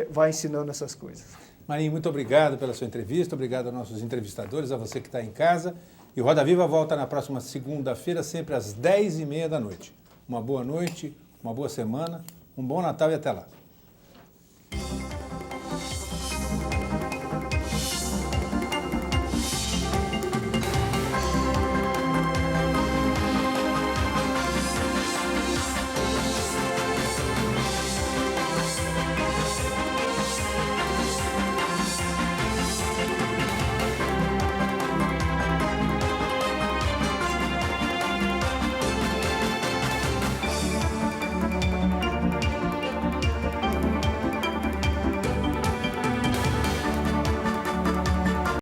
vai ensinando essas coisas. Marinho, muito obrigado pela sua entrevista, obrigado aos nossos entrevistadores, a você que está em casa. E o Roda Viva volta na próxima segunda-feira, sempre às 10h30 da noite. Uma boa noite, uma boa semana, um bom Natal e até lá.